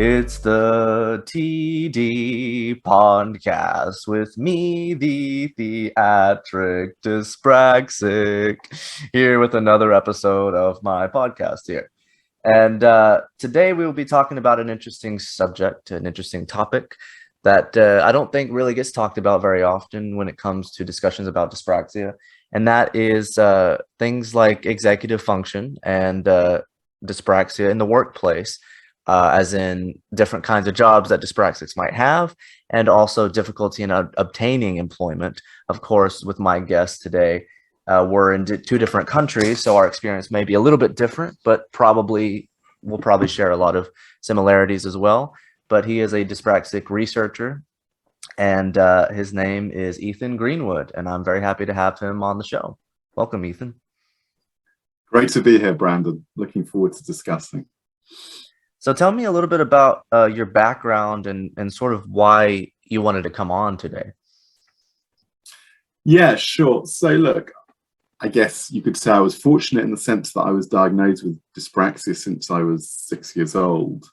It's the TD Pondcast with me, the Theatric Dyspraxic, here with another episode of my podcast here. And today we will be talking about an interesting subject, an interesting topic that I don't think really gets talked about very often when it comes to discussions about dyspraxia. And that is things like executive function and dyspraxia in the workplace, as in different kinds of jobs that dyspraxics might have, and also difficulty in obtaining employment. Of course, with my guest today, we're in two different countries, so our experience may be a little bit different, but we'll probably share a lot of similarities as well. But he is a dyspraxic researcher, and his name is Ethan Greenwood, and I'm very happy to have him on the show. Welcome, Ethan. Great to be here, Brandon. Looking forward to discussing. So tell me a little bit about your background and sort of why you wanted to come on today. Yeah, sure. So look, I guess you could say I was fortunate in the sense that I was diagnosed with dyspraxia since I was 6 years old.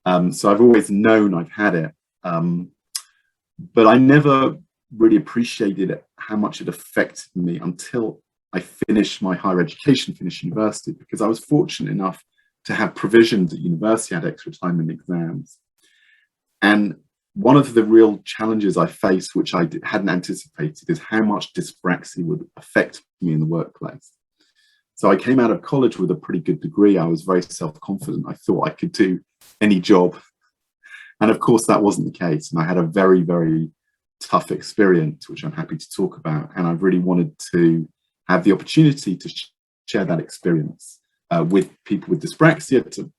So I've always known I've had it, but I never really appreciated how much it affected me until I finished my higher education, finished university, because I was fortunate enough to have provisions at university, I had extra time in exams. And one of the real challenges I faced, which I hadn't anticipated, is how much dyspraxia would affect me in the workplace. So I came out of college with a pretty good degree. I was very self-confident. I thought I could do any job. And of course, that wasn't the case. And I had a very, very tough experience, which I'm happy to talk about. And I really wanted to have the opportunity to share that experience with people with dyspraxia, to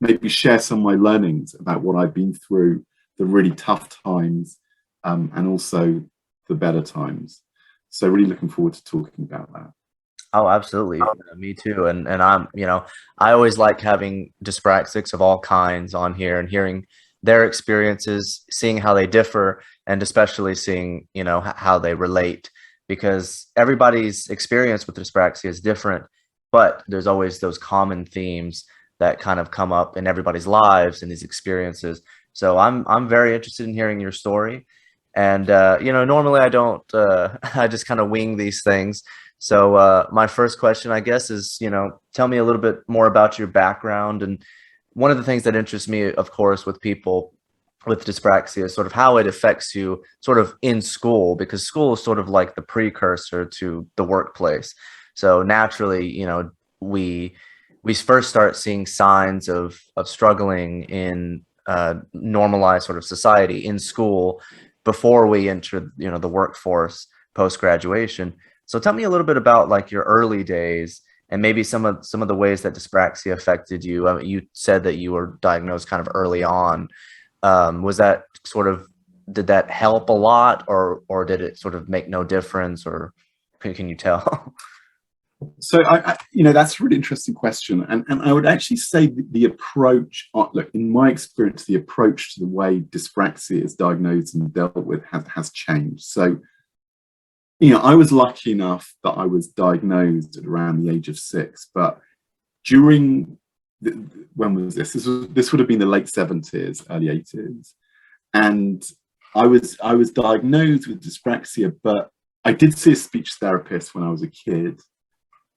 maybe share some of my learnings about what I've been through, the really tough times, and also the better times. So really looking forward to talking about that. Oh, absolutely. Me too. And I'm, I always like having dyspraxics of all kinds on here and hearing their experiences, seeing how they differ, and especially seeing, how they relate, because everybody's experience with dyspraxia is different, but there's always those common themes that kind of come up in everybody's lives and these experiences. So I'm very interested in hearing your story. And, normally I don't, I just kind of wing these things. So my first question, I guess, is, tell me a little bit more about your background. And one of the things that interests me, of course, with people with dyspraxia is sort of how it affects you sort of in school, because school is sort of like the precursor to the workplace. So naturally, we first start seeing signs of struggling in normalized sort of society in school before we enter, the workforce post-graduation. So tell me a little bit about like your early days and maybe some of the ways that dyspraxia affected you. I mean, you said that you were diagnosed kind of early on. Was that did that help a lot, or did it sort of make no difference, or can you tell? So I that's a really interesting question, and I would actually say the approach, look, in my experience, the approach to the way dyspraxia is diagnosed and dealt with has changed. So I was lucky enough that I was diagnosed at around the age of 6, but during when was this? This would have been the late 70s, early 80s, and I was diagnosed with dyspraxia, but I did see a speech therapist when I was a kid.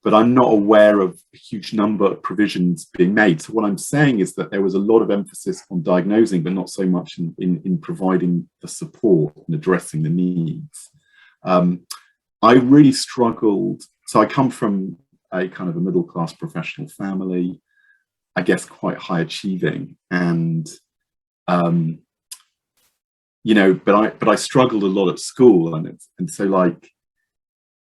But I'm not aware of a huge number of provisions being made. So what I'm saying is that there was a lot of emphasis on diagnosing, but not so much in providing the support and addressing the needs. I really struggled. So I come from a kind of a middle-class professional family, I guess quite high achieving. And, but I struggled a lot at school. And so like,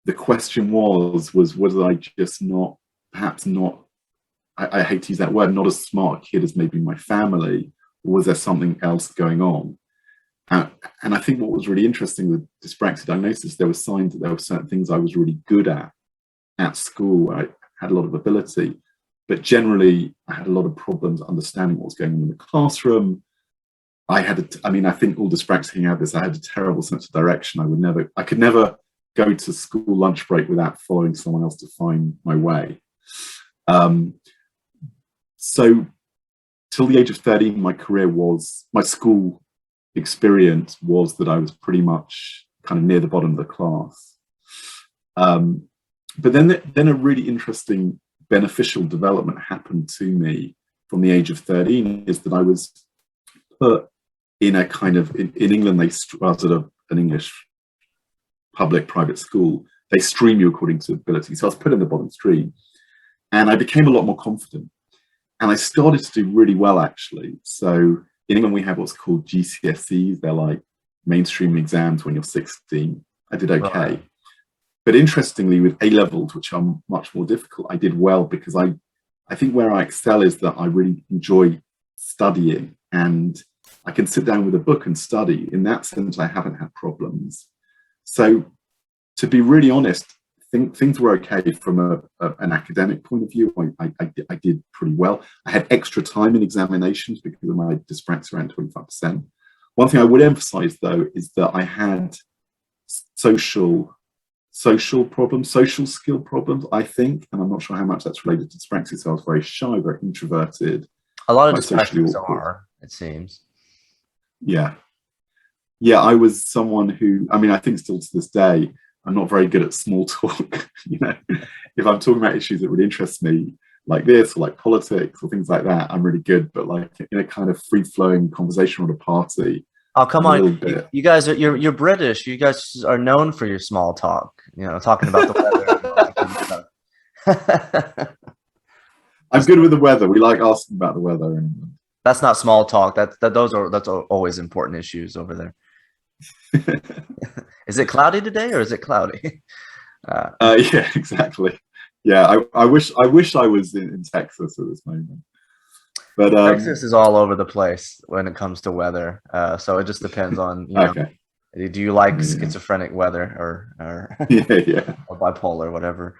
the question was I just not, perhaps not, I hate to use that word, not as smart a kid as maybe my family, or was there something else going on? And I think what was really interesting with dyspraxia diagnosis, there were signs that there were certain things I was really good at school. I had a lot of ability, but generally I had a lot of problems understanding what was going on in the classroom. I think all dyspraxic have this, I had a terrible sense of direction. I could never go to school lunch break without following someone else to find my way. So till the age of 13, my school experience was that I was pretty much kind of near the bottom of the class. But then a really interesting beneficial development happened to me from the age of 13, is that I was put in a kind of, in England, they started an English public private school. They stream you according to ability. So I was put in the bottom stream, and I became a lot more confident. And I started to do really well, actually. So in England, we have what's called GCSEs. They're like mainstream exams when you're 16. I did okay. Right. But interestingly, with A-levels, which are much more difficult, I did well, because I think where I excel is that I really enjoy studying, and I can sit down with a book and study. In that sense, I haven't had problems. So to be really honest, things were okay from an academic point of view. I did pretty well. I had extra time in examinations because of my dyspraxia, around 25%. One thing I would emphasize, though, is that I had social problems, social skill problems, I think, and I'm not sure how much that's related to dyspraxia. So I was very shy, very introverted. A lot of dyspraxics are, it seems. Yeah. I was someone who, I mean, I think still to this day, I'm not very good at small talk. You know, if I'm talking about issues that really interest me, like this, or like politics or things like that, I'm really good. But like in a kind of free-flowing conversation at a party, oh, come on, you guys are, you're British. You guys are known for your small talk. You know, talking about the weather. I'm good with the weather. We like asking about the weather. And that's not small talk. That's always important issues over there. Is it cloudy today, or is it cloudy? Yeah, exactly. Yeah, I wish I was in Texas at this moment. But Texas is all over the place when it comes to weather. So it just depends on, you know, okay. Do you like schizophrenic weather or yeah, or bipolar, whatever?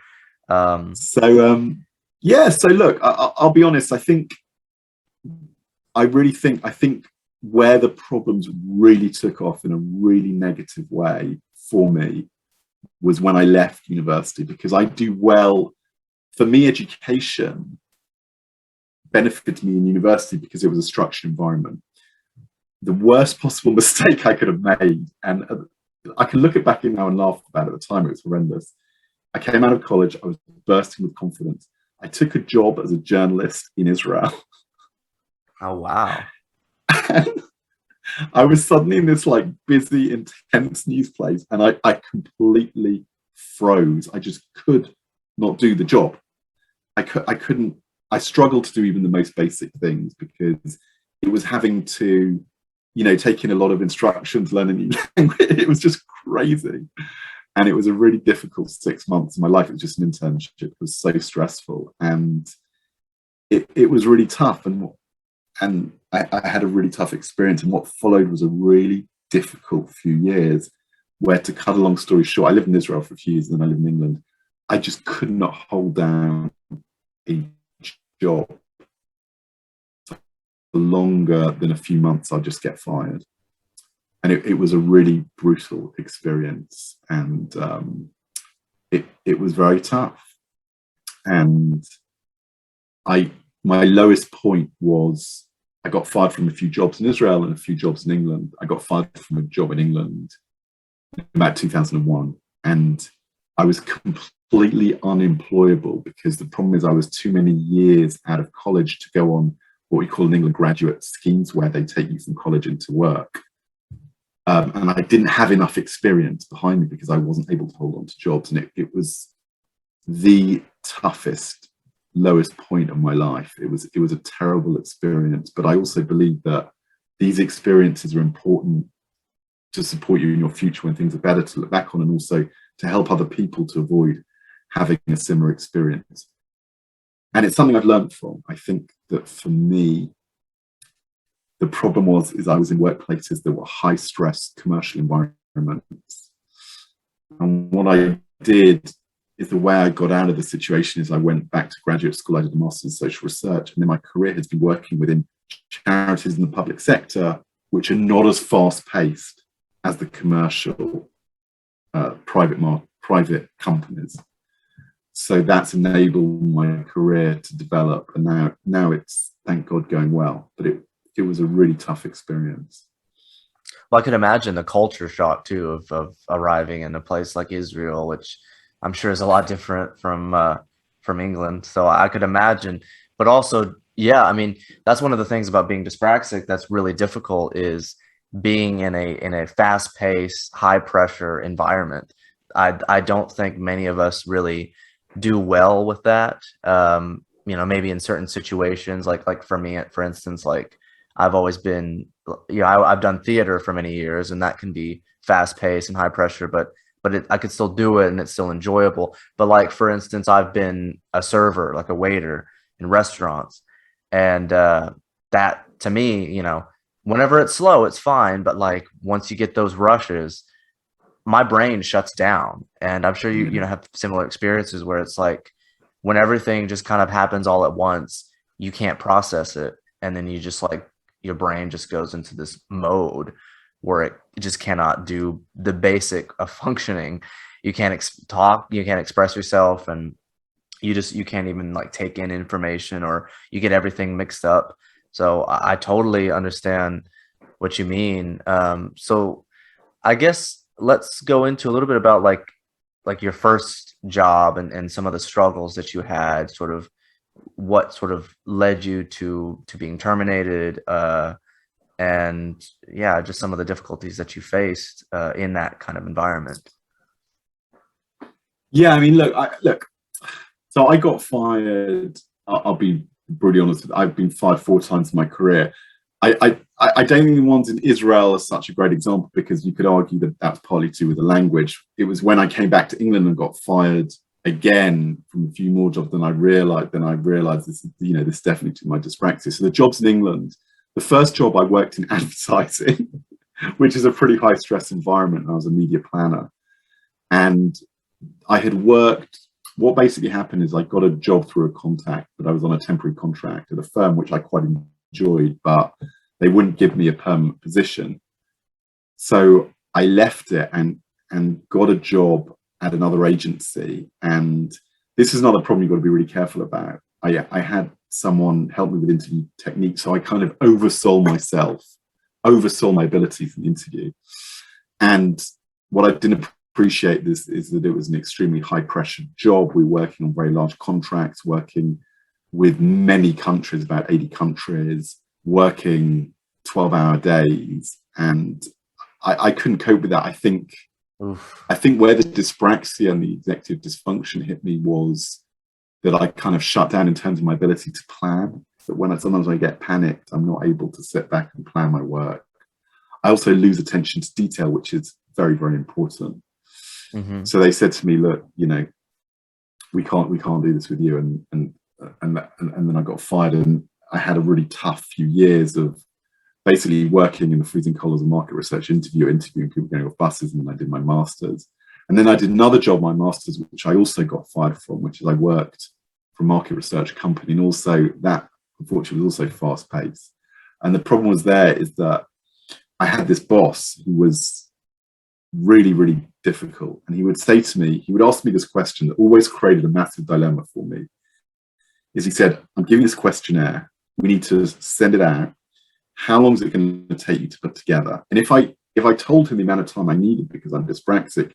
So look, I'll be honest. I think where the problems really took off in a really negative way for me was when I left university, because I do well. For me, education benefited me in university because it was a structured environment. The worst possible mistake I could have made, and I can look back now and laugh about it. At the time, it was horrendous. I came out of college, I was bursting with confidence. I took a job as a journalist in Israel. Oh, wow. I was suddenly in this like busy, intense news place, and I completely froze. I just could not do the job. I struggled to do even the most basic things, because it was having to, you know, take in a lot of instructions, learn a new language. It was just crazy. And it was a really difficult 6 months of my life. It was just an internship. It was so stressful, and it was really tough. And I had a really tough experience. And what followed was a really difficult few years where, to cut a long story short, I lived in Israel for a few years, and then I lived in England. I just could not hold down a job for longer than a few months. I'd just get fired. And it was a really brutal experience, and it was very tough. And my lowest point was I got fired from a few jobs in Israel and a few jobs in England. I got fired from a job in England in about 2001, and I was completely unemployable, because the problem is I was too many years out of college to go on what we call in England graduate schemes, where they take you from college into work. And I didn't have enough experience behind me, because I wasn't able to hold on to jobs. And it was the toughest, lowest point of my life. It was a terrible experience. But I also believe that these experiences are important to support you in your future when things are better, to look back on, and also to help other people to avoid having a similar experience. And it's something I've learned from. I think that for me, the problem is I was in workplaces that were high stress commercial environments. And what I did is, the way I got out of the situation is I went back to graduate school. I did a master's in social research, and then my career has been working within charities in the public sector, which are not as fast paced as the commercial private companies. So that's enabled my career to develop, and now it's, thank God, going well. But it was a really tough experience. Well, I could imagine the culture shock too of arriving in a place like Israel, which I'm sure is a lot different from England. So I could imagine, but also, yeah, I mean, that's one of the things about being dyspraxic that's really difficult is being in a fast-paced, high-pressure environment. I don't think many of us really do well with that. You know, maybe in certain situations, like for me, for instance, like I've always been, you know, I've done theater for many years, and that can be fast paced and high pressure, but I could still do it and it's still enjoyable. But like for instance, I've been a server, like a waiter in restaurants, and that to me, you know, whenever it's slow, it's fine. But like once you get those rushes, my brain shuts down, and I'm sure you know have similar experiences where it's like when everything just kind of happens all at once, you can't process it, and then you just like your brain just goes into this mode where it just cannot do the basic of functioning. You can't talk, you can't express yourself, and you can't even like take in information, or you get everything mixed up. So I totally understand what you mean. So I guess let's go into a little bit about like your first job and some of the struggles that you had, sort of what sort of led you to being terminated, and yeah, just some of the difficulties that you faced in that kind of environment. Yeah, I mean, look. So I got fired. I'll be brutally honest. I've been fired 4 times in my career. I don't think the ones in Israel are such a great example, because you could argue that that's partly to do with the language. It was when I came back to England and got fired again from a few more jobs than I realized. Then I realized this, you know, this definitely to my dyspraxia. So the jobs in England, the first job I worked in advertising, which is a pretty high stress environment. I was a media planner, and I had worked. What basically happened is I got a job through a contact, but I was on a temporary contract at a firm which I quite enjoyed, but they wouldn't give me a permanent position. So I left it and got a job at another agency. And this is another problem you've got to be really careful about. I had someone help me with interview technique, so I kind of oversold myself, oversold my abilities in the interview. And what I didn't appreciate this is that it was an extremely high pressure job. We were working on very large contracts, working with many countries, about 80 countries, working 12-hour days, and I couldn't cope with that. I think where the dyspraxia and the executive dysfunction hit me was that I kind of shut down in terms of my ability to plan. That when sometimes I get panicked, I'm not able to sit back and plan my work. I also lose attention to detail, which is very, very important. Mm-hmm. So they said to me, look, you know, we can't do this with you. And then I got fired, and I had a really tough few years of basically working in the freezing cold as a market research interviewing people going off buses, and then I did my master's. And then I did another job, my master's, which I also got fired from, which is I worked for a market research company. And also that, unfortunately, was also fast paced. And the problem was there is that I had this boss who was really, really difficult. And he would say to me, he would ask me this question that always created a massive dilemma for me. Is he said, I'm giving this questionnaire, we need to send it out. How long is it going to take you to put together? And if I told him the amount of time I needed because I'm dyspraxic,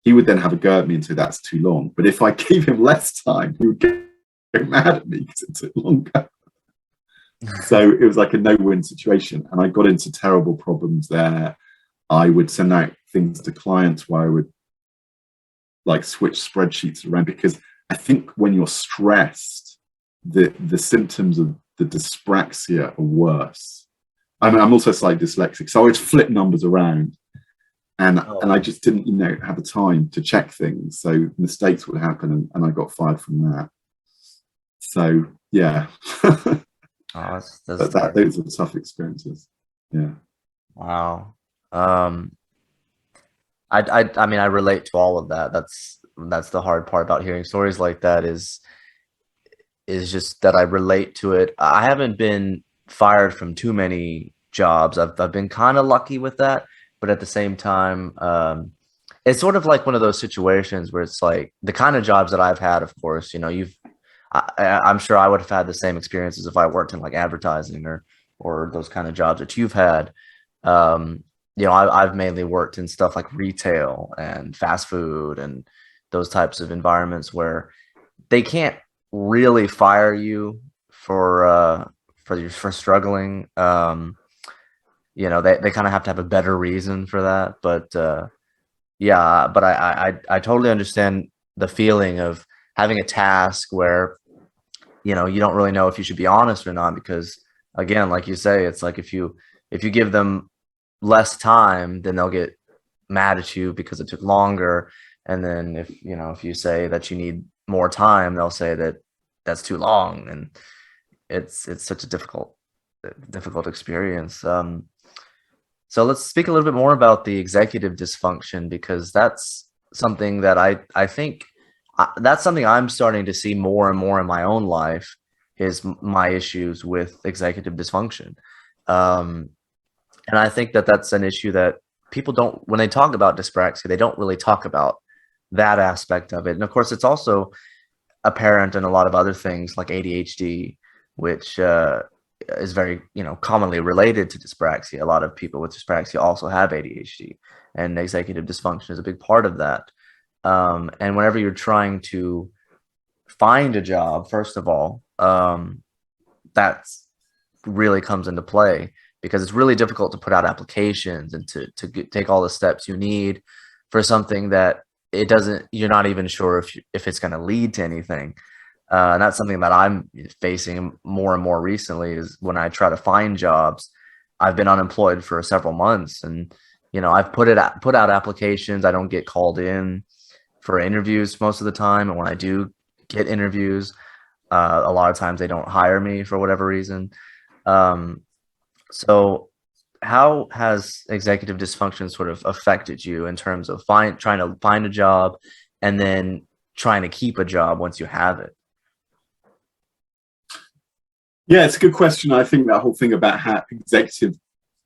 he would then have a go at me and say that's too long. But if I gave him less time, he would get mad at me because it took longer. So it was like a no-win situation. And I got into terrible problems there. I would send out things to clients where I would like switch spreadsheets around, because I think when you're stressed, the symptoms of the dyspraxia are worse. I mean, I'm also slightly dyslexic, so I would flip numbers around, and I just didn't, you know, have the time to check things, so mistakes would happen, and I got fired from that. So yeah, those are tough experiences. Yeah. Wow. I mean, I relate to all of that. That's the hard part about hearing stories like that is just that I relate to it. I haven't been fired from too many jobs. I've been kind of lucky with that, but at the same time, it's sort of like one of those situations where it's like the kind of jobs that I've had, of course, you know, I'm sure I would have had the same experiences if I worked in like advertising or those kind of jobs that you've had. Um, you know, I've mainly worked in stuff like retail and fast food and those types of environments where they can't really fire you for struggling. You know, they kind of have to have a better reason for that. But yeah, but I totally understand the feeling of having a task where, you know, you don't really know if you should be honest or not, because again, like you say, it's like if you give them less time, then they'll get mad at you because it took longer. And then if, you know, if you say that you need more time, they'll say that that's too long. And it's such a difficult experience. So let's speak a little bit more about the executive dysfunction, because that's something that I think that's something I'm starting to see more and more in my own life, is my issues with executive dysfunction. Um, and I think that that's an issue that people don't, when they talk about dyspraxia, they don't really talk about that aspect of it. And of course, it's also apparent in a lot of other things like ADHD, which is very, you know, commonly related to dyspraxia. A lot of people with dyspraxia also have ADHD, and executive dysfunction is a big part of that. And whenever you're trying to find a job, first of all, that's really comes into play, because it's really difficult to put out applications and take all the steps you need for something that it doesn't, you're not even sure if it's going to lead to anything. And that's something that I'm facing more and more recently, is when I try to find jobs. I've been unemployed for several months, and you know, I've put out applications. I don't get called in for interviews most of the time, and when I do get interviews, a lot of times they don't hire me for whatever reason. Um, so how has executive dysfunction sort of affected you in terms of trying to find a job and then trying to keep a job once you have it? Yeah, it's a good question. I think that whole thing about executive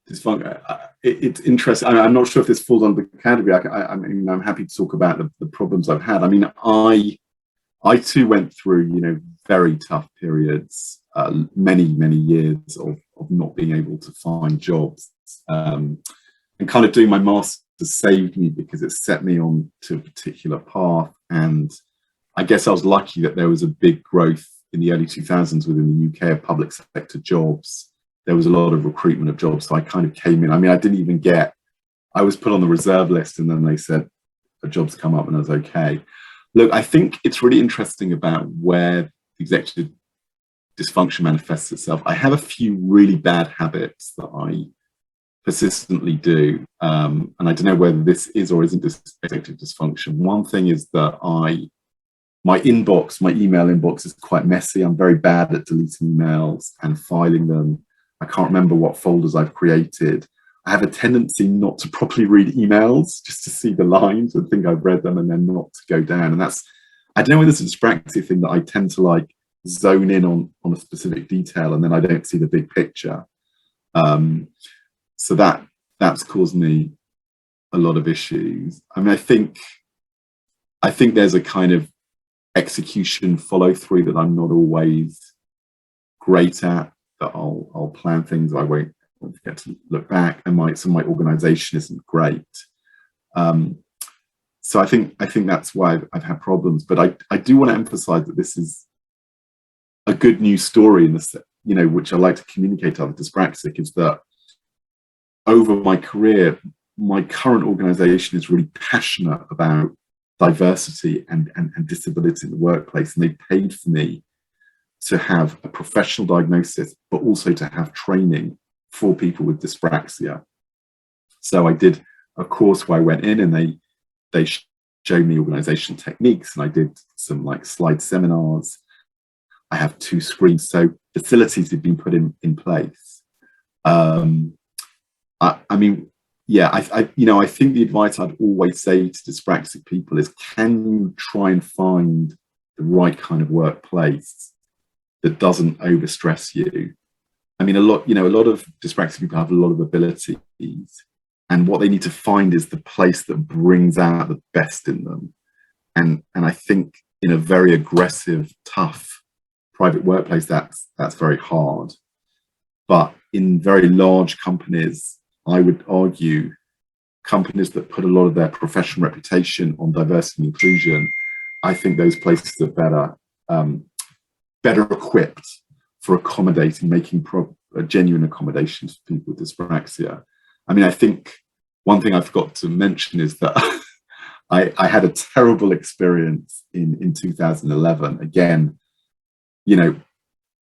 dysfunction, it's interesting. I'm not sure if this falls under the category. I mean, I'm happy to talk about the problems I've had. I mean, I too went through, you know, very tough periods, many years of not being able to find jobs, and kind of doing my master's saved me, because it set me on to a particular path. And I guess I was lucky that there was a big growth in the early 2000s within the UK of public sector jobs. There was a lot of recruitment of jobs, so I kind of came in. I mean, I was put on the reserve list, and then they said a job's come up, and I was okay. Look, I think it's really interesting about where executive dysfunction manifests itself. I have a few really bad habits that I persistently do, and I don't know whether this is or isn't executive dysfunction. One thing is that my email inbox is quite messy. I'm very bad at deleting emails and filing them. I can't remember what folders I've created. I have a tendency not to properly read emails, just to see the lines and think I've read them, and then not to go down. And that's, I don't know whether it's a dyspraxia thing that I tend to like zone in on a specific detail, and then I don't see the big picture. So that's caused me a lot of issues. I mean, I think there's a kind of execution follow through that I'm not always great at. That I'll plan things, I won't forget to look back, and my organization isn't great. So I think that's why I've had problems. But I do want to emphasize that this is a good news story in this, you know, which I like to communicate to other dyspraxic, is that over my career, my current organization is really passionate about diversity and disability in the workplace, and they paid for me to have a professional diagnosis, but also to have training for people with dyspraxia. So I did a course where I went in, and they showed me organizational techniques, and I did some like slide seminars. I have 2 screens, so facilities have been put in place. I mean, yeah, I think the advice I'd always say to dyspraxic people is, can you try and find the right kind of workplace that doesn't overstress you? I mean, a lot of dyspraxic people have a lot of abilities, and what they need to find is the place that brings out the best in them. And I think in a very aggressive, tough private workplace, that's very hard. But in very large companies, I would argue companies that put a lot of their professional reputation on diversity and inclusion, I think those places are better equipped for accommodating, making genuine accommodations for people with dyspraxia. I mean, I think one thing I forgot to mention is that I had a terrible experience in 2011. Again, you know,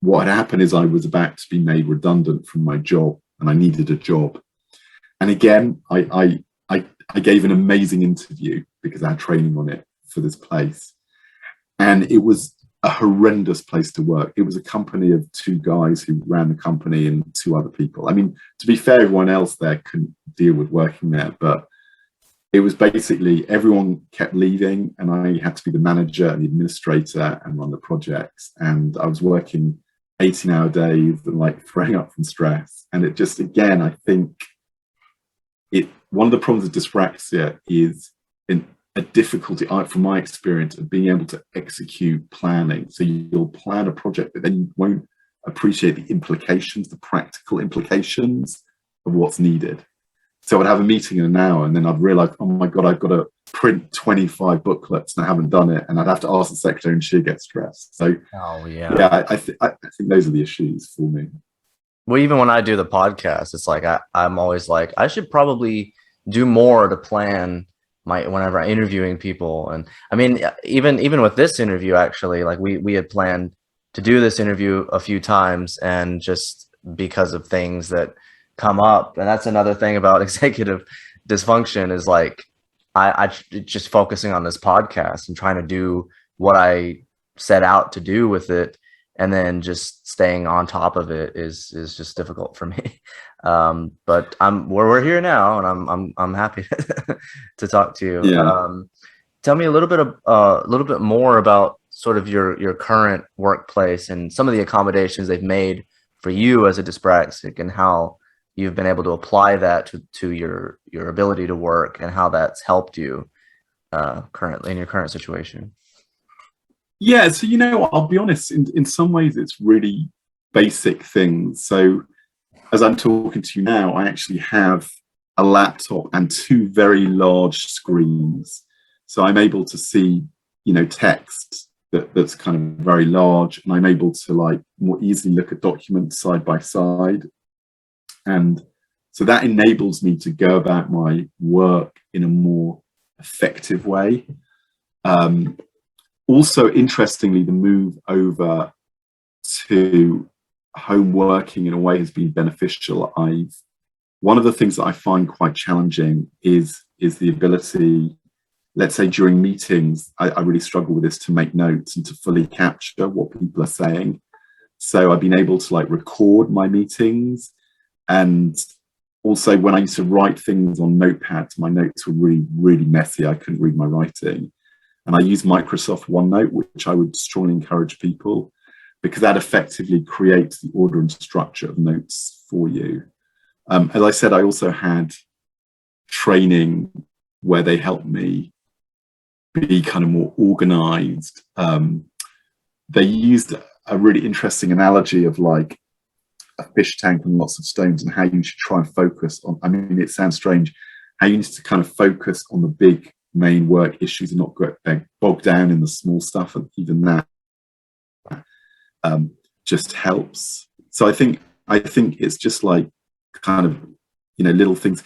what had happened is I was about to be made redundant from my job and I needed a job. And again, I gave an amazing interview because I had training on it for this place. And it was a horrendous place to work. It was a company of two guys who ran the company and two other people. I mean, to be fair, everyone else there couldn't deal with working there, but it was basically everyone kept leaving and I had to be the manager and the administrator and run the projects. And I was working 18-hour days and like throwing up from stress. And it just, again, I think one of the problems with dyspraxia is a difficulty, from my experience, of being able to execute planning. So you'll plan a project, but then you won't appreciate the implications, the practical implications of what's needed. So I'd have a meeting in an hour and then I'd realize, oh my God, I've got to print 25 booklets and I haven't done it. And I'd have to ask the secretary and she'd get stressed. So I think those are the issues for me. Well, even when I do the podcast, it's like I'm always like, I should probably do more to plan whenever I'm interviewing people. And I mean, even with this interview, actually, like we had planned to do this interview a few times, and just because of things that come up, and that's another thing about executive dysfunction is like I just focusing on this podcast and trying to do what I set out to do with it, and then just staying on top of it is just difficult for me. But we're here now, and I'm happy to talk to you. Yeah. Tell me a little bit more about sort of your current workplace and some of the accommodations they've made for you as a dyspraxic, and how you've been able to apply that to your ability to work, and how that's helped you currently in your current situation. Yeah, so I'll be honest, in some ways it's really basic things. So as I'm talking to you now, I actually have a laptop and two very large screens. So I'm able to see, text that's kind of very large, and I'm able to like more easily look at documents side by side. And so that enables me to go about my work in a more effective way. Also, interestingly, the move over to home working in a way has been beneficial. One of the things that I find quite challenging is the ability, let's say during meetings, I really struggle with this, to make notes and to fully capture what people are saying. So I've been able to like record my meetings, and also when I used to write things on notepads, my notes were really, really messy. I couldn't read my writing. And I use Microsoft OneNote, which I would strongly encourage people, because that effectively creates the order and structure of notes for you. As I said, I also had training where they helped me be kind of more organized. They used a really interesting analogy of like a fish tank and lots of stones, and how you should try and focus on, I mean, it sounds strange, how you need to kind of focus on the big main work issues and not get bogged down in the small stuff. And even that just helps. So I think it's just like kind of, little things.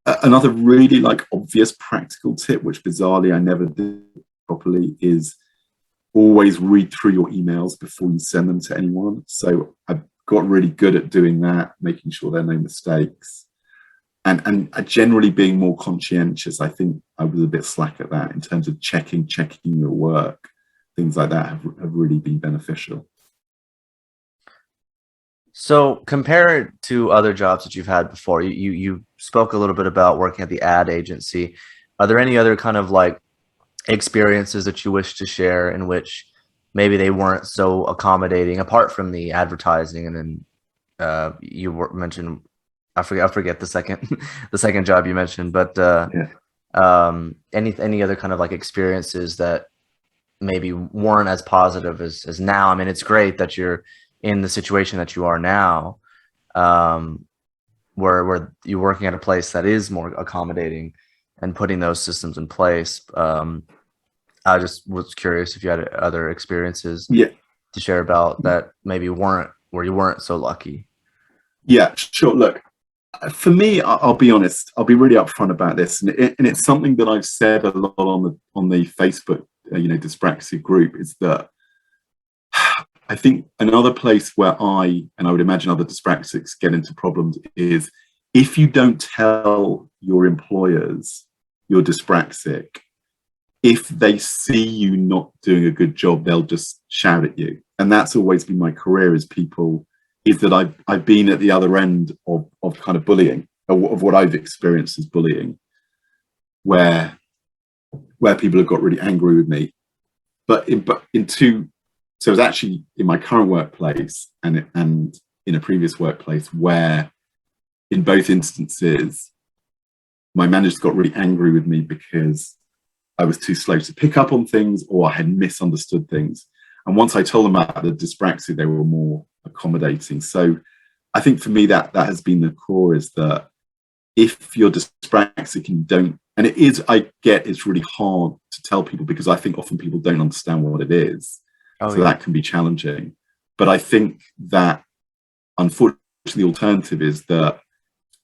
Another really like obvious practical tip, which bizarrely I never did properly, is always read through your emails before you send them to anyone. So I've got really good at doing that, making sure there are no mistakes. And generally being more conscientious. I think I was a bit slack at that in terms of checking your work. Things like that have really been beneficial. So compare it to other jobs that you've had before. You spoke a little bit about working at the ad agency. Are there any other kind of like experiences that you wish to share in which maybe they weren't so accommodating, apart from the advertising? And then you mentioned I forget the second the second job you mentioned, but Yeah. any other kind of like experiences that maybe weren't as positive as now? I mean, it's great that you're in the situation that you are now, um, where you're working at a place that is more accommodating and putting those systems in place. I just was curious if you had other experiences Yeah. to share about that maybe weren't where you weren't so lucky. Yeah, sure. Look, for me, I'll be honest. I'll be really upfront about this, and it's something that I've said a lot on the Facebook, Dyspraxia group. Is that I think another place where I would imagine other dyspraxics get into problems is if you don't tell your employers you're dyspraxic, if they see you not doing a good job, they'll just shout at you. And that's always been my career is that I've been at the other end of kind of bullying, of what I've experienced as bullying, where people have got really angry with me. So it was actually in my current workplace and in a previous workplace where in both instances, my managers got really angry with me because I was too slow to pick up on things or I had misunderstood things. And once I told them about the dyspraxia, they were more accommodating. So I think for me that has been the core, is that if you're dyspraxic and you don't, and it is, I get it's really hard to tell people because I think often people don't understand what it is. Oh, So yeah. that can be challenging. But I think that unfortunately the alternative is that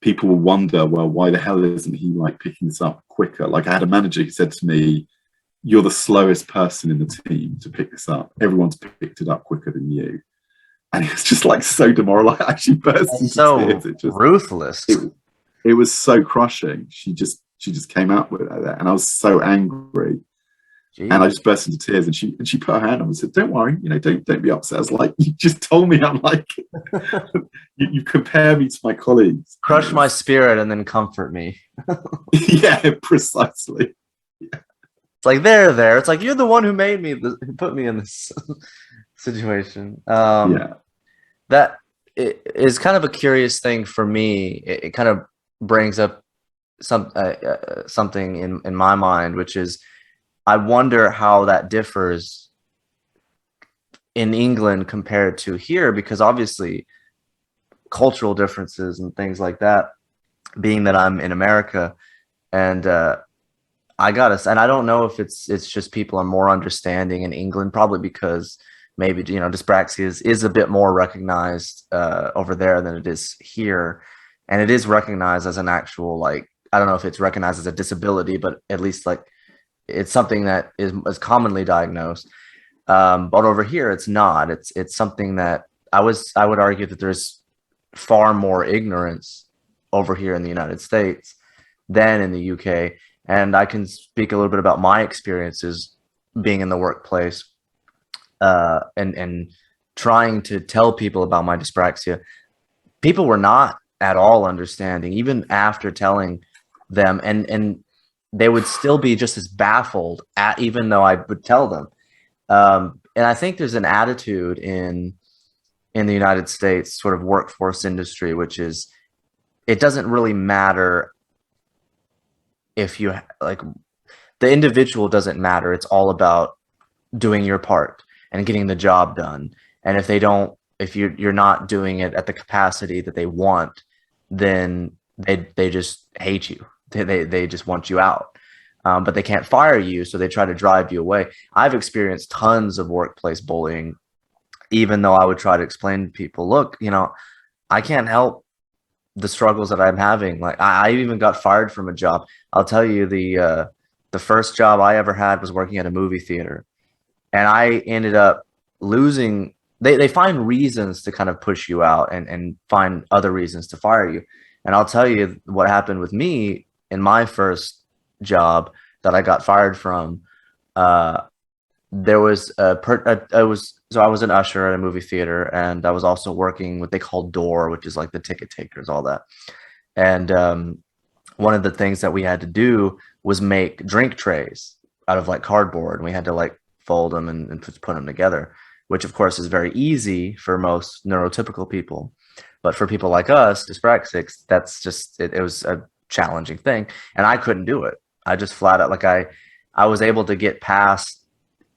people will wonder, well, why the hell isn't he like picking this up quicker? Like I had a manager who said to me, you're the slowest person in the team to pick this up. Everyone's picked it up quicker than you. And it was just like so demoralizing. I actually burst That's into so tears. ruthless. It was so crushing. She just came out with that, and I was so angry. Gee. And I just burst into tears, and she put her hand on me and said, "Don't worry, don't be upset." I was like, "You just told me I'm like, you compare me to my colleagues." Crush my spirit and then comfort me. Yeah, precisely. It's like there. It's like you're the one who made me, who put me in this situation. Yeah, That is kind of a curious thing for me. It kind of brings up something in my mind, which is I wonder how that differs in England compared to here, because obviously cultural differences and things like that. Being that I'm in America, and and I don't know if it's just people are more understanding in England, probably because maybe dyspraxia is a bit more recognized over there than it is here, and it is recognized as an actual, like, I don't know if it's recognized as a disability, but at least like it's something that is commonly diagnosed. But over here, it's not. It's something that I would argue that there's far more ignorance over here in the United States than in the UK. And I can speak a little bit about my experiences being in the workplace and trying to tell people about my dyspraxia. People were not at all understanding, even after telling them, and they would still be just as baffled at, even though I would tell them. And I think there's an attitude in the United States sort of workforce industry, which is it doesn't really matter if you like the individual doesn't matter. It's all about doing your part and getting the job done. And if you're not doing it at the capacity that they want, then they just hate you. They just want you out. But they can't fire you, so they try to drive you away. I've experienced tons of workplace bullying, even though I would try to explain to people, look, I can't help the struggles that I'm having. Like I even got fired from a job. I'll tell you, the first job I ever had was working at a movie theater, and I ended up losing. They find reasons to kind of push you out and find other reasons to fire you. And I'll tell you what happened with me in my first job that I got fired from. There was I was an usher at a movie theater, and I was also working what they call door, which is like the ticket takers, all that. And one of the things that we had to do was make drink trays out of like cardboard, and we had to like fold them and put them together, which of course is very easy for most neurotypical people. But for people like us, dyspraxics, that's just it was a challenging thing, and I couldn't do it. I just flat out like I was able to get past,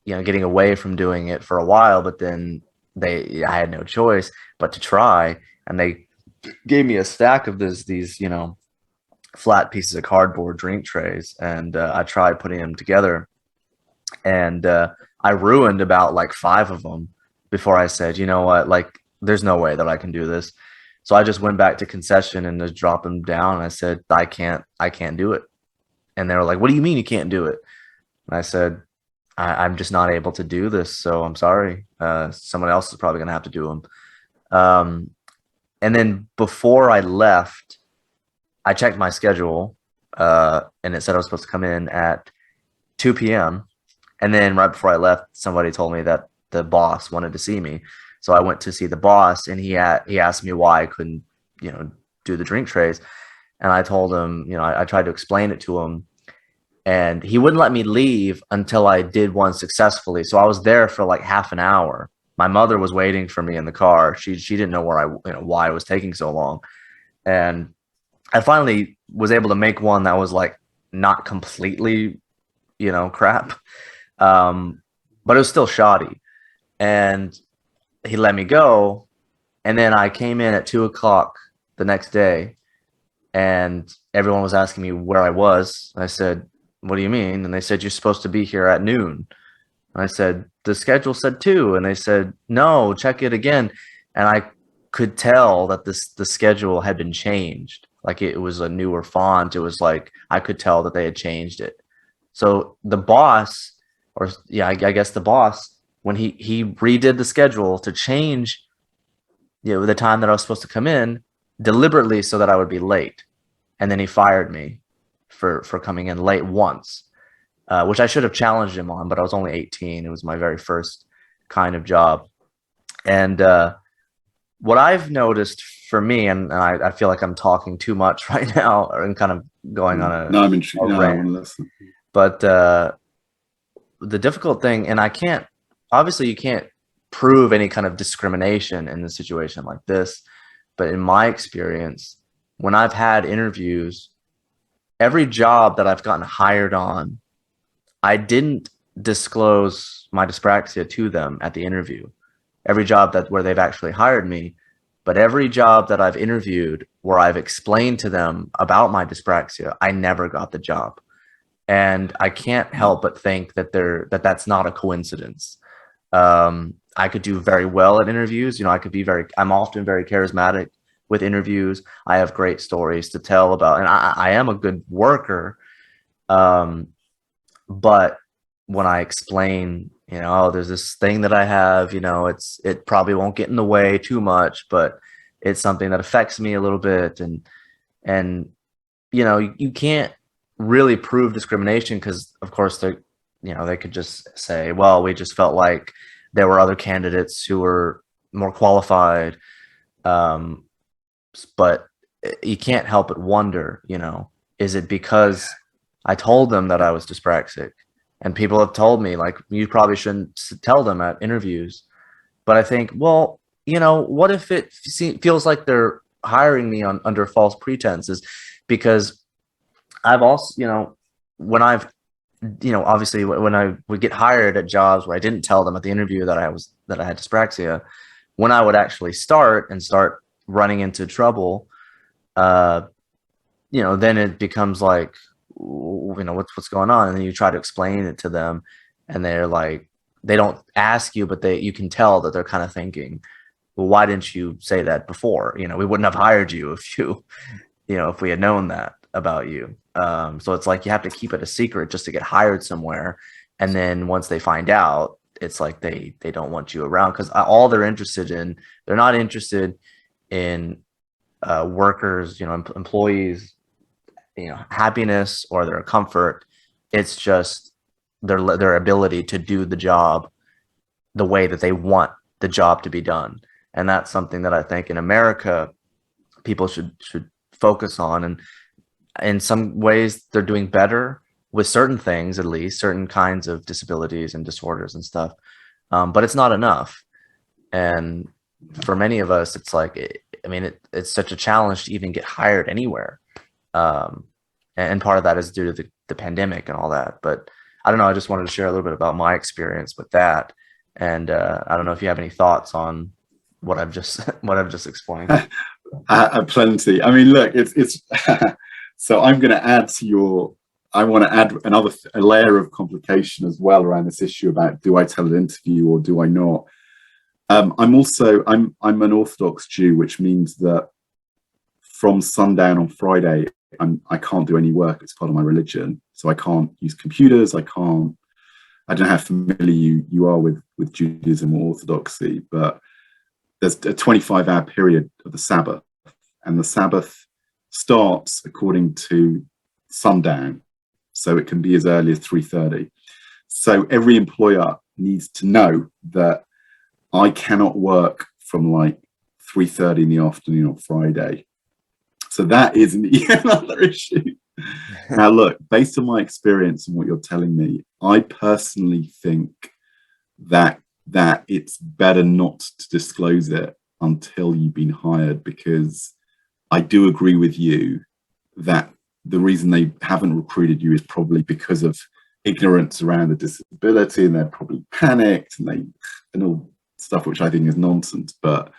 getting away from doing it for a while, but then I had no choice but to try, and they gave me a stack of these flat pieces of cardboard drink trays, and I tried putting them together, and I ruined about like 5 of them before I said, you know what, like there's no way that I can do this. So I just went back to concession and just dropped them down. And I said, I can't do it. And they were like, what do you mean you can't do it? And I said, I'm just not able to do this. So I'm sorry. Someone else is probably going to have to do them. And then before I left, I checked my schedule, and it said I was supposed to come in at 2 p.m. And then right before I left, somebody told me that the boss wanted to see me. So I went to see the boss, and he asked me why I couldn't, do the drink trays. And I told him, I tried to explain it to him, and he wouldn't let me leave until I did one successfully. So I was there for like half an hour. My mother was waiting for me in the car. She didn't know why it was taking so long. And I finally was able to make one that was like not completely, crap. But it was still shoddy. And he let me go. And then I came in at 2 o'clock the next day, and everyone was asking me where I was. I said, what do you mean? And they said, you're supposed to be here at noon. And I said, the schedule said 2. And they said, no, check it again. And I could tell that the schedule had been changed. Like it was a newer font. It was like, I could tell that they had changed it. So the boss, I guess the boss, when he redid the schedule to change, the time that I was supposed to come in deliberately so that I would be late. And then he fired me for coming in late once, which I should have challenged him on, but I was only 18. It was my very first kind of job. And what I've noticed for me, and I feel like I'm talking too much right now and kind of going on a... No, I'm intrigued. No, I want to listen. But the difficult thing, and obviously you can't prove any kind of discrimination in a situation like this, but in my experience, when I've had interviews, every job that I've gotten hired on, I didn't disclose my dyspraxia to them at the interview. Every job where they've actually hired me, but every job that I've interviewed where I've explained to them about my dyspraxia, I never got the job. And I can't help but think that that's not a coincidence. I could do very well at interviews. I'm often very charismatic with interviews. I have great stories to tell about, and I am a good worker. But when I explain, there's this thing that I have, it probably won't get in the way too much, but it's something that affects me a little bit. And you can't really prove discrimination because, of course, they could just say, well, we just felt like there were other candidates who were more qualified. But you can't help but wonder, is it because I told them that I was dyspraxic? And people have told me, like, you probably shouldn't tell them at interviews. But I think, well, what if it feels like they're hiring me under false pretenses? Because I've also, when I've, obviously when I would get hired at jobs where I didn't tell them at the interview that I had dyspraxia, when I would actually start running into trouble, then it becomes like, what's going on? And then you try to explain it to them, and they're like, they don't ask you, but you can tell that they're kind of thinking, well, why didn't you say that before? We wouldn't have hired you if we had known that about you. So it's like you have to keep it a secret just to get hired somewhere. And then once they find out, it's like they don't want you around, because all they're not interested in workers, employees, happiness or their comfort. It's just their ability to do the job the way that they want the job to be done. And that's something that I think in America people should focus on. And in some ways they're doing better with certain things, at least certain kinds of disabilities and disorders and stuff, but it's not enough. And for many of us, it's like, it's such a challenge to even get hired anywhere. Um, and part of that is due to the pandemic and all that. But I don't know. I just wanted to share a little bit about my experience with that. And I don't know if you have any thoughts on what I've just what I've just explained. Plenty. I mean, look, it's so I'm going to add to your. I want to add a layer of complication as well around this issue about, do I tell an interview or do I not? I'm an Orthodox Jew, which means that from sundown on Friday, I can't do any work. It's part of my religion, so I can't use computers. I don't know how familiar you are with Judaism or Orthodoxy, but there's a 25-hour period of the Sabbath, and the Sabbath starts according to sundown, so it can be as early as 3:30. So every employer needs to know that I cannot work from like 3:30 in the afternoon on Friday. So that is another issue. Now, look, based on my experience and what you're telling me, I personally think that it's better not to disclose it until you've been hired, because I do agree with you that the reason they haven't recruited you is probably because of ignorance around the disability, and they're probably panicked and all stuff, which I think is nonsense. But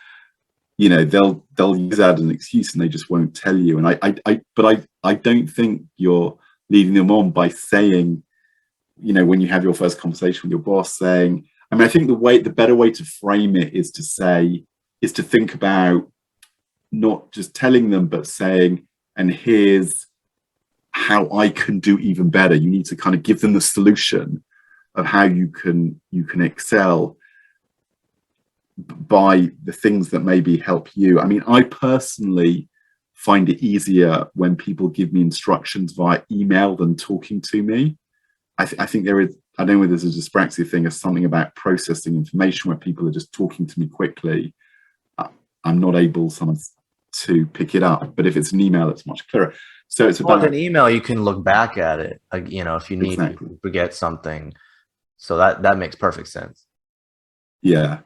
you know, they'll use that as an excuse, and they just won't tell you. And I don't think you're leading them on by saying, you know, when you have your first conversation with your boss, saying, I mean, I think the better way to frame it is to think about not just telling them, but saying, and here's how I can do even better. You need to kind of give them the solution of how you can excel by the things that maybe help you. I mean, I personally find it easier when people give me instructions via email than talking to me. I think there is, I don't know whether there's a dyspraxia thing or something about processing information where people are just talking to me quickly. I'm not able sometimes to pick it up, but if it's an email, it's much clearer. So it's about, with an email, you can look back at it, you know, if you need exactly. to forget something. So that makes perfect sense. Yeah.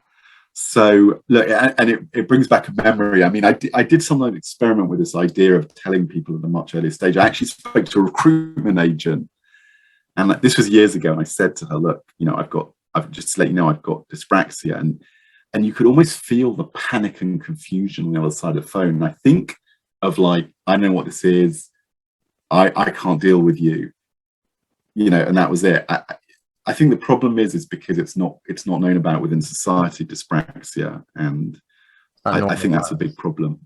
So look, and it brings back a memory. I mean, I did sometimes experiment with this idea of telling people at a much earlier stage. I actually spoke to a recruitment agent, and this was years ago. And I said to her, look, you know, I've just to let you know, I've got dyspraxia, and you could almost feel the panic and confusion on the other side of the phone. And I think of like, I know what this is. I can't deal with you, you know, and that was it. I think the problem is because it's not known about within society, dyspraxia, and I think that's a big problem.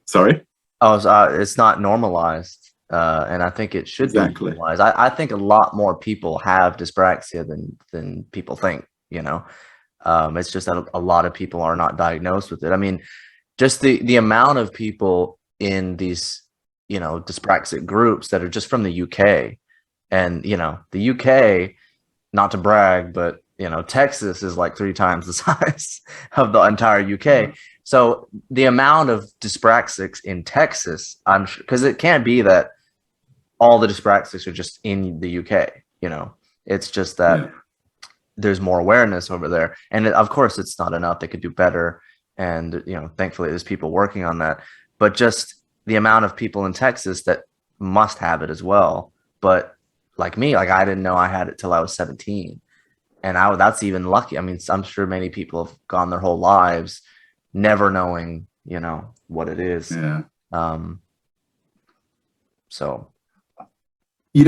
Sorry? Oh, it's not normalized, and I think it should be normalized. I think a lot more people have dyspraxia than people think. You know, it's just that a lot of people are not diagnosed with it. I mean, just the amount of people in these, you know, dyspraxic groups that are just from the UK. And, you know, the UK, not to brag, but, you know, Texas is like 3 times the size of the entire UK. So the amount of dyspraxics in Texas, I'm sure, because it can't be that all the dyspraxics are just in the UK, you know, it's just that there's more awareness over there. And of course, it's not enough. They could do better. And, you know, thankfully, there's people working on that. But just the amount of people in Texas that must have it as well. But like me, like I didn't know I had it till I was 17, and that's even lucky. I mean, I'm sure many people have gone their whole lives never knowing, you know, what it is. Yeah. So, you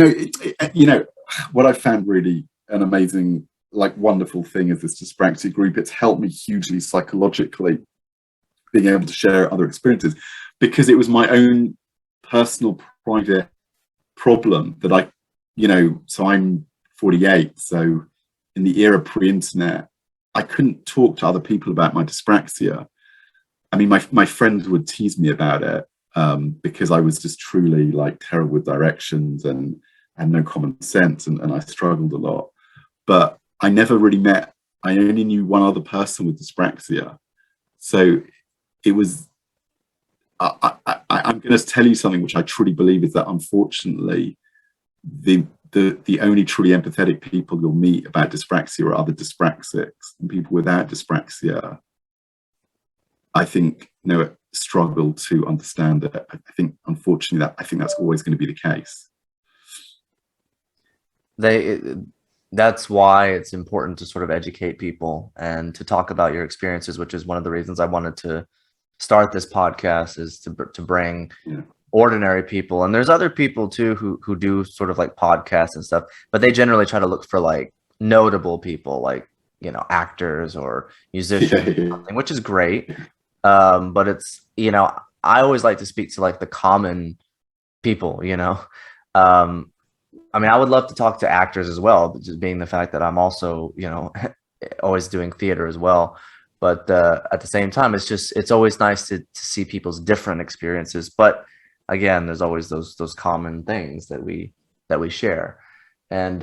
know, what I found really an amazing, like, wonderful thing is this dyspraxia group. It's helped me hugely psychologically, being able to share other experiences, because it was my own personal private problem that I, you know, so I'm 48, so in the era pre-internet, I couldn't talk to other people about my dyspraxia. I mean, my friends would tease me about it because I was just truly like terrible with directions and no common sense, and I struggled a lot. But I never really I only knew one other person with dyspraxia. So it was, I'm going to tell you something which I truly believe is that, unfortunately, the only truly empathetic people you'll meet about dyspraxia are other dyspraxics, and people without dyspraxia I think, struggle to understand it. I think, unfortunately, that's always going to be the case. That's why it's important to sort of educate people and to talk about your experiences, which is one of the reasons I wanted to start this podcast, is to bring ordinary people. And there's other people too who do sort of like podcasts and stuff, but they generally try to look for like notable people, like, actors or musicians or something, which is great. But it's, I always like to speak to like the common people, I mean, I would love to talk to actors as well, just being the fact that I'm also, always doing theater as well. But at the same time, it's always nice to see people's different experiences. But again, there's always those common things that we share. And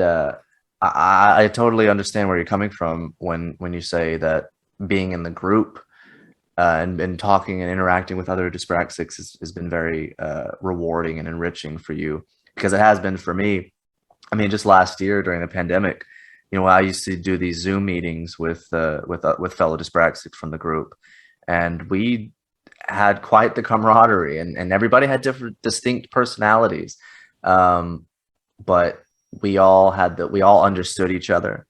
I totally understand where you're coming from when you say that being in the group and talking and interacting with other dyspraxics has been very rewarding and enriching for you, because it has been for me. I mean, just last year during the pandemic, I used to do these Zoom meetings with fellow dyspraxics from the group, and we had quite the camaraderie, and everybody had different distinct personalities, but we all understood each other,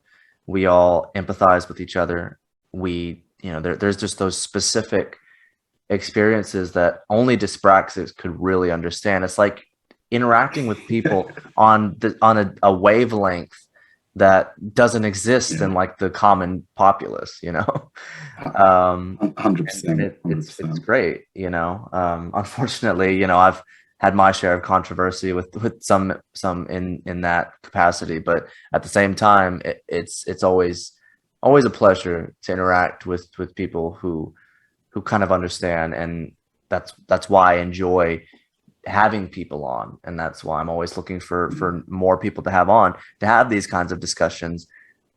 we all empathized with each other. There's just those specific experiences that only dyspraxics could really understand. It's like interacting with people on a wavelength that doesn't exist in like the common populace, 100%. It's great, unfortunately, I've had my share of controversy with some in that capacity, but at the same time, it's always a pleasure to interact with people who kind of understand, and that's why I enjoy having people on, and that's why I'm always looking for more people to have on, to have these kinds of discussions,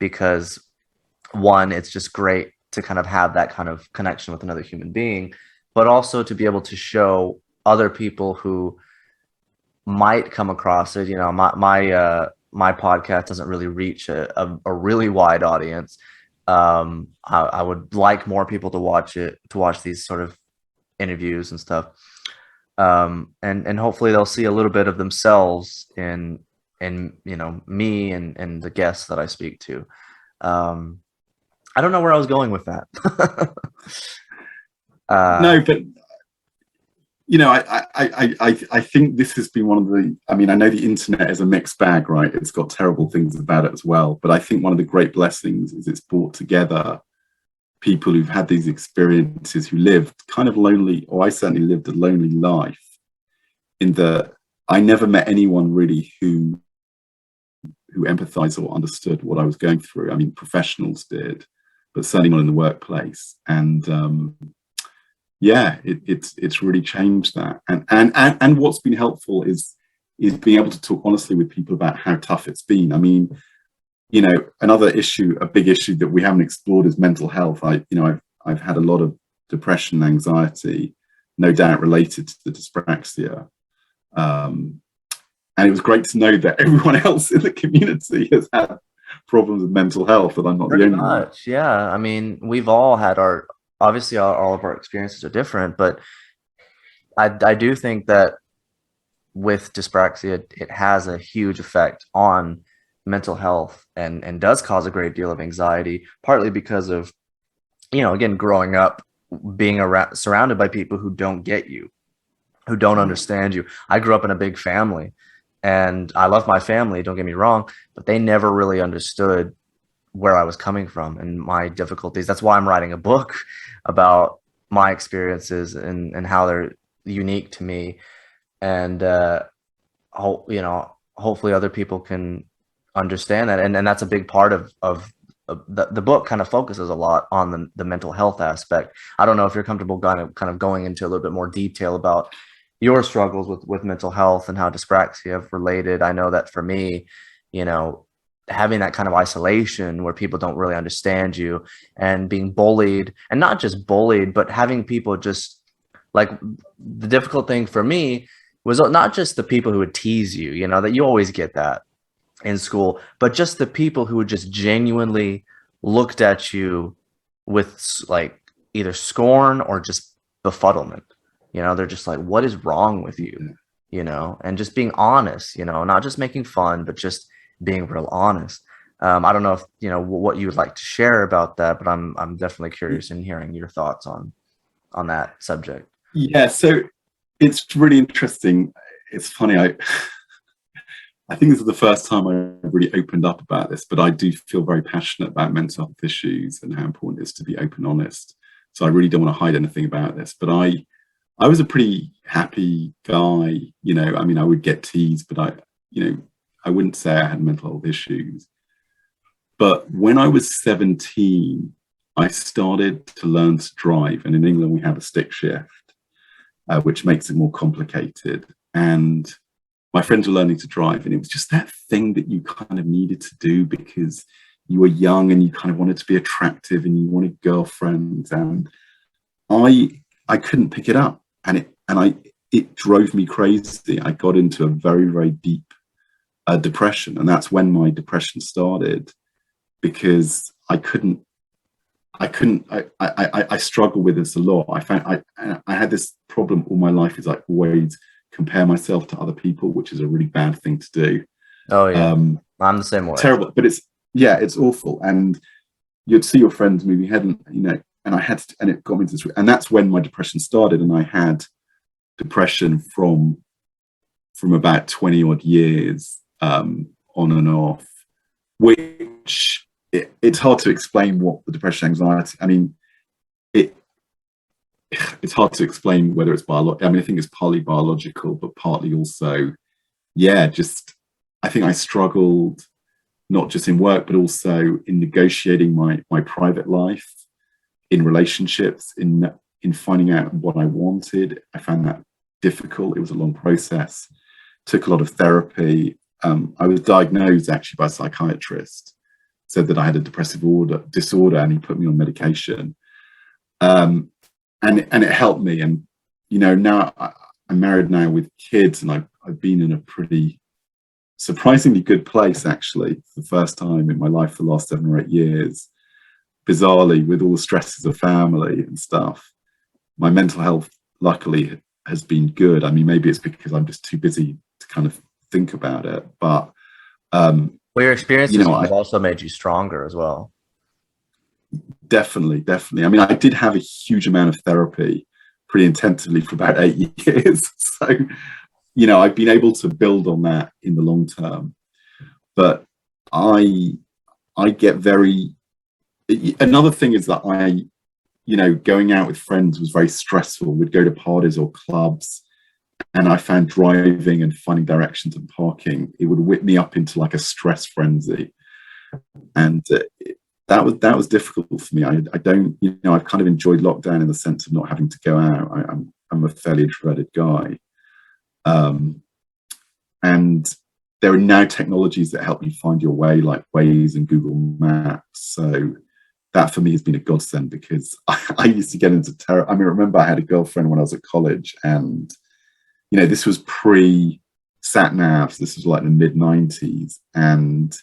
because one, it's just great to kind of have that kind of connection with another human being, but also to be able to show other people who might come across it. My podcast doesn't really reach a really wide audience. I would like more people to watch these sort of interviews and stuff. And hopefully they'll see a little bit of themselves in me and the guests that I speak to. I don't know where I was going with that. No, but I think this has been one of the, I mean, I know the internet is a mixed bag, right? It's got terrible things about it as well, but I think one of the great blessings is it's brought together people who've had these experiences, who lived kind of lonely, or I certainly lived a lonely life, in that I never met anyone really who empathized or understood what I was going through. I mean, professionals did, but certainly not in the workplace. And it's really changed that. And what's been helpful is being able to talk honestly with people about how tough it's been. I mean, another issue, a big issue that we haven't explored, is mental health. I've had a lot of depression and anxiety, no doubt related to the dyspraxia. And it was great to know that everyone else in the community has had problems with mental health, that I'm not the only one. Yeah. I mean, we've all had obviously all of our experiences are different, but I do think that with dyspraxia, it has a huge effect on mental health and does cause a great deal of anxiety, partly because of, again, growing up, being surrounded by people who don't get you, who don't understand you. I grew up in a big family, and I love my family, don't get me wrong, but they never really understood where I was coming from and my difficulties. That's why I'm writing a book about my experiences and how they're unique to me. And, hopefully other people can understand that. And that's a big part of the book. Kind of focuses a lot on the mental health aspect. I don't know if you're comfortable kind of going into a little bit more detail about your struggles with mental health and how dyspraxia have related. I know that for me, having that kind of isolation where people don't really understand you, and being bullied, and not just bullied, but having people just like, the difficult thing for me was not just the people who would tease you, that you always get that in school, but just the people who just genuinely looked at you with like either scorn or just befuddlement. They're just like, what is wrong with you? And just being honest, not just making fun, but just being real honest. I don't know if, what you would like to share about that, but I'm definitely curious in hearing your thoughts on that subject. Yeah, so it's really interesting. It's funny. I think this is the first time I really opened up about this, but I do feel very passionate about mental health issues and how important it is to be open and honest. So I really don't want to hide anything about this. But I was a pretty happy guy, I mean, I would get teased, but I wouldn't say I had mental health issues. But when I was 17, I started to learn to drive. And in England, we have a stick shift, which makes it more complicated. And my friends were learning to drive, and it was just that thing that you kind of needed to do because you were young and you kind of wanted to be attractive and you wanted girlfriends. And I couldn't pick it up, and it drove me crazy. I got into a very, very deep depression, and that's when my depression started, because I struggle with this a lot. I had this problem all my life, is like always compare myself to other people, which is a really bad thing to do. Oh yeah, I'm the same way. Terrible, but it's awful. And you'd see your friends moving ahead, and and it got me into this, and that's when my depression started. And I had depression from about 20 odd years, on and off, which it's hard to explain what the depression, anxiety. I mean, it's hard to explain whether it's biological. I mean, I think it's partly biological, but partly also, just I think I struggled not just in work, but also in negotiating my private life, in relationships, in finding out what I wanted. I found that difficult. It was a long process. Took a lot of therapy. I was diagnosed actually by a psychiatrist. Said that I had a depressive disorder, and he put me on medication. And it helped me. And now I'm married now with kids, and I've been in a pretty surprisingly good place, actually, for the first time in my life for the last 7 or 8 years. Bizarrely, with all the stresses of family and stuff, my mental health, luckily, has been good. I mean, maybe it's because I'm just too busy to kind of think about it. But well, your experiences have also made you stronger as well. Definitely. I mean, I did have a huge amount of therapy pretty intensively for about 8 years. So, I've been able to build on that in the long term. But I get very, another thing is that going out with friends was very stressful. We'd go to parties or clubs, and I found driving and finding directions and parking, it would whip me up into like a stress frenzy. And that was difficult for me. I don't, I've kind of enjoyed lockdown in the sense of not having to go out. I'm a fairly introverted guy. And there are now technologies that help you find your way, like Waze and Google Maps. So that for me has been a godsend, because I used to get into terror. I mean, remember I had a girlfriend when I was at college, and, this was pre-sat navs. This was like the mid-90s. And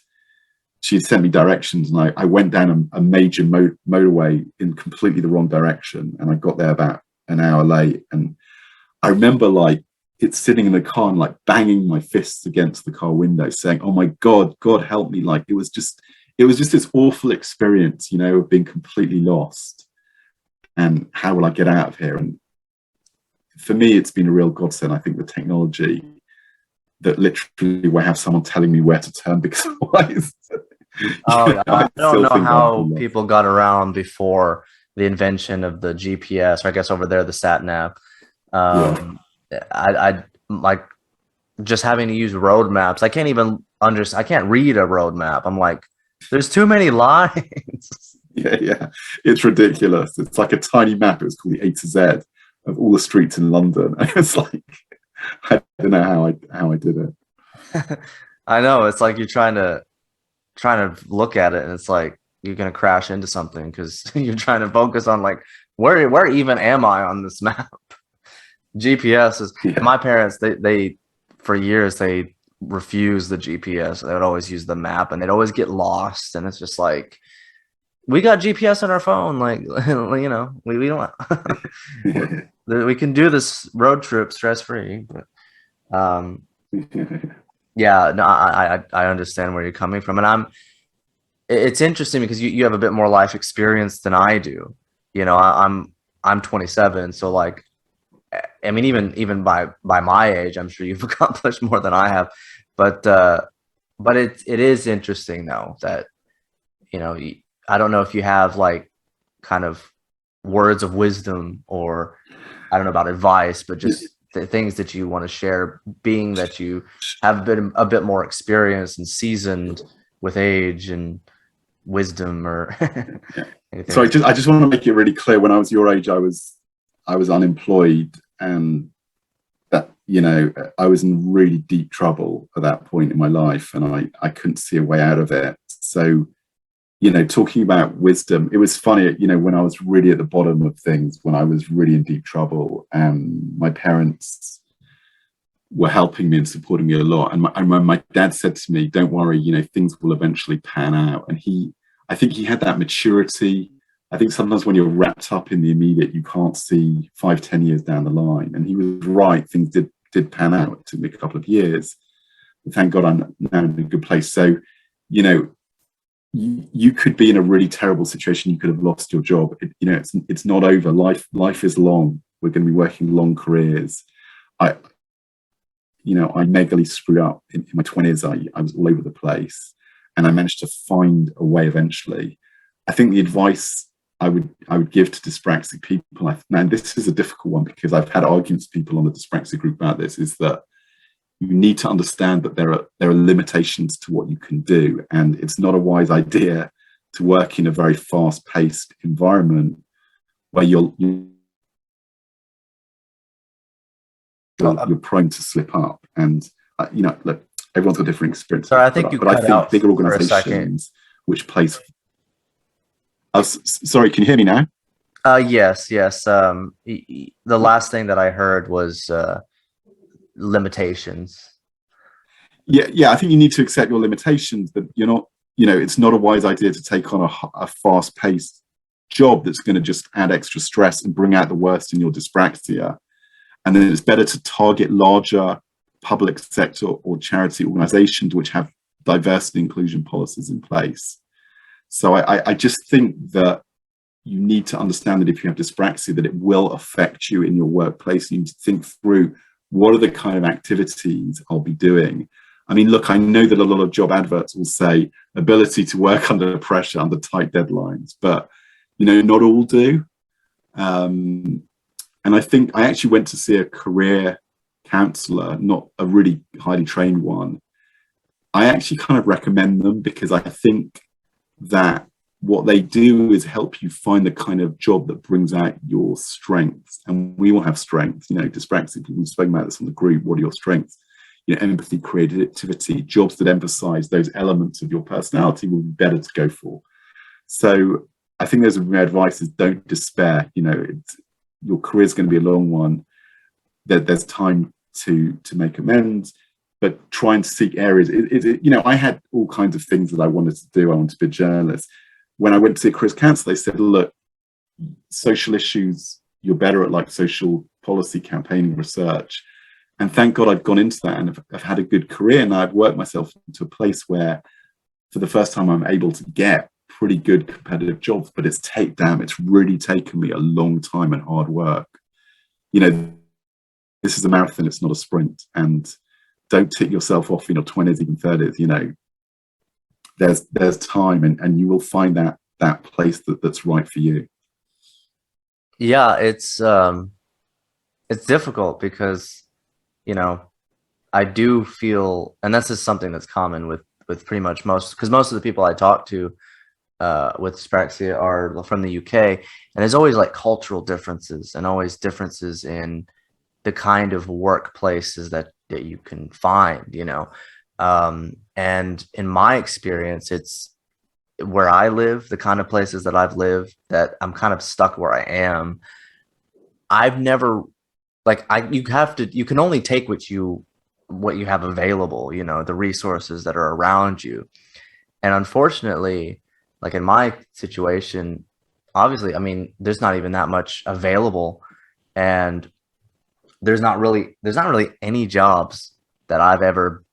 she had sent me directions, and I went down a major motorway in completely the wrong direction, and I got there about an hour late. And I remember it's sitting in the car and banging my fists against the car window, saying, "Oh my God, God help me!" It was just this awful experience, of being completely lost, and how will I get out of here? And for me, it's been a real godsend. I think the technology that literally will have someone telling me where to turn, because otherwise. I don't know how people got around before the invention of the GPS, or I guess over there the sat nav. I like just having to use road maps. I can't even I can't read a road map. I'm like, there's too many lines. Yeah, it's ridiculous. It's like a tiny map. It was called the A to Z of all the streets in London. And it's like, I don't know how I did it. I know, it's like you're trying to look at it, and it's like you're gonna crash into something because you're trying to focus on where even am I on this map. GPS is my parents, they for years they refused the GPS. They would always use the map, and they'd always get lost, and it's just like we got GPS on our phone. Like, you know, we don't, we can do this road trip stress free. But yeah, no, I understand where you're coming from. And it's interesting because you have a bit more life experience than I do. You know, I'm 27. So like, I mean, even by my age, I'm sure you've accomplished more than I have. But it is interesting though that, you know, I don't know if you have like kind of words of wisdom, or I don't know about advice, but just the things that you want to share, being that you have been a bit more experienced and seasoned with age and wisdom, or anything. So I just want to make it really clear. When I was your age, I was unemployed, and that, you know, I was in really deep trouble at that point in my life, and I couldn't see a way out of it. So, you know, talking about wisdom, it was funny, you know, when I was really at the bottom of things, when I was really in deep trouble, and my parents were helping me and supporting me a lot. And my dad said to me, don't worry, you know, things will eventually pan out. And I think he had that maturity. I think sometimes when you're wrapped up in the immediate, you can't see 5-10 years down the line. And he was right. Things did pan out. It took me a couple of years. But thank God I'm now in a good place. So, you know, you could be in a really terrible situation. You could have lost your job. You know, it's not over. Life is long. We're going to be working long careers. I megally screwed up in my 20s. I was all over the place, and I managed to find a way eventually. I think the advice I would give to dyspraxic people, and this is a difficult one because I've had arguments with people on the dyspraxic group about this, is that you need to understand that there are limitations to what you can do, and it's not a wise idea to work in a very fast-paced environment where you're prone to slip up. And you know, look, everyone's got different experiences. Sorry, I think but I think bigger organizations, which place. Sorry, can you hear me now? Yes. The last thing that I heard was limitations. Yeah. I think you need to accept your limitations, but you're not. You know, it's not a wise idea to take on a fast-paced job that's going to just add extra stress and bring out the worst in your dyspraxia. And then it's better to target larger public sector or charity organizations which have diversity inclusion policies in place. So I just think that you need to understand that if you have dyspraxia, that it will affect you in your workplace. You need to think through, what are the kind of activities I'll be doing? I mean, look, I know that a lot of job adverts will say ability to work under pressure, under tight deadlines, but, you know, not all do. And I think I actually went to see a career counselor, not a really highly trained one. I actually kind of recommend them because I think that what they do is help you find the kind of job that brings out your strengths. And we all have strengths, you know, dyspraxic people, we've spoken about this on the group. What are your strengths? You know, empathy, creativity, jobs that emphasize those elements of your personality will be better to go for. So I think there's my advice is, don't despair. You know, your career is going to be a long one. There's time to make amends, but try and seek areas. You know, I had all kinds of things that I wanted to do. I wanted to be a journalist. When I went to see a careers counsellor, they said, look, social issues, you're better at like social policy, campaigning, research. And thank God I've gone into that, and I've had a good career, and I've worked myself into a place where for the first time I'm able to get pretty good competitive jobs. But it's really taken me a long time and hard work. You know, this is a marathon, it's not a sprint. And don't tick yourself off in your 20s, even 30s. You know, there's time, and you will find that place that's right for you. Yeah, it's difficult because, you know, I do feel, and this is something that's common with pretty much most of the people I talk to with dyspraxia are from the UK, and there's always like cultural differences and always differences in the kind of workplaces that you can find, you know. And in my experience, it's where I live, the kind of places that I've lived, that I'm kind of stuck where I am. I've never, like, you can only take what you have available, you know, the resources that are around you. And unfortunately, like in my situation, obviously, I mean, there's not even that much available, and there's not really any jobs that I've ever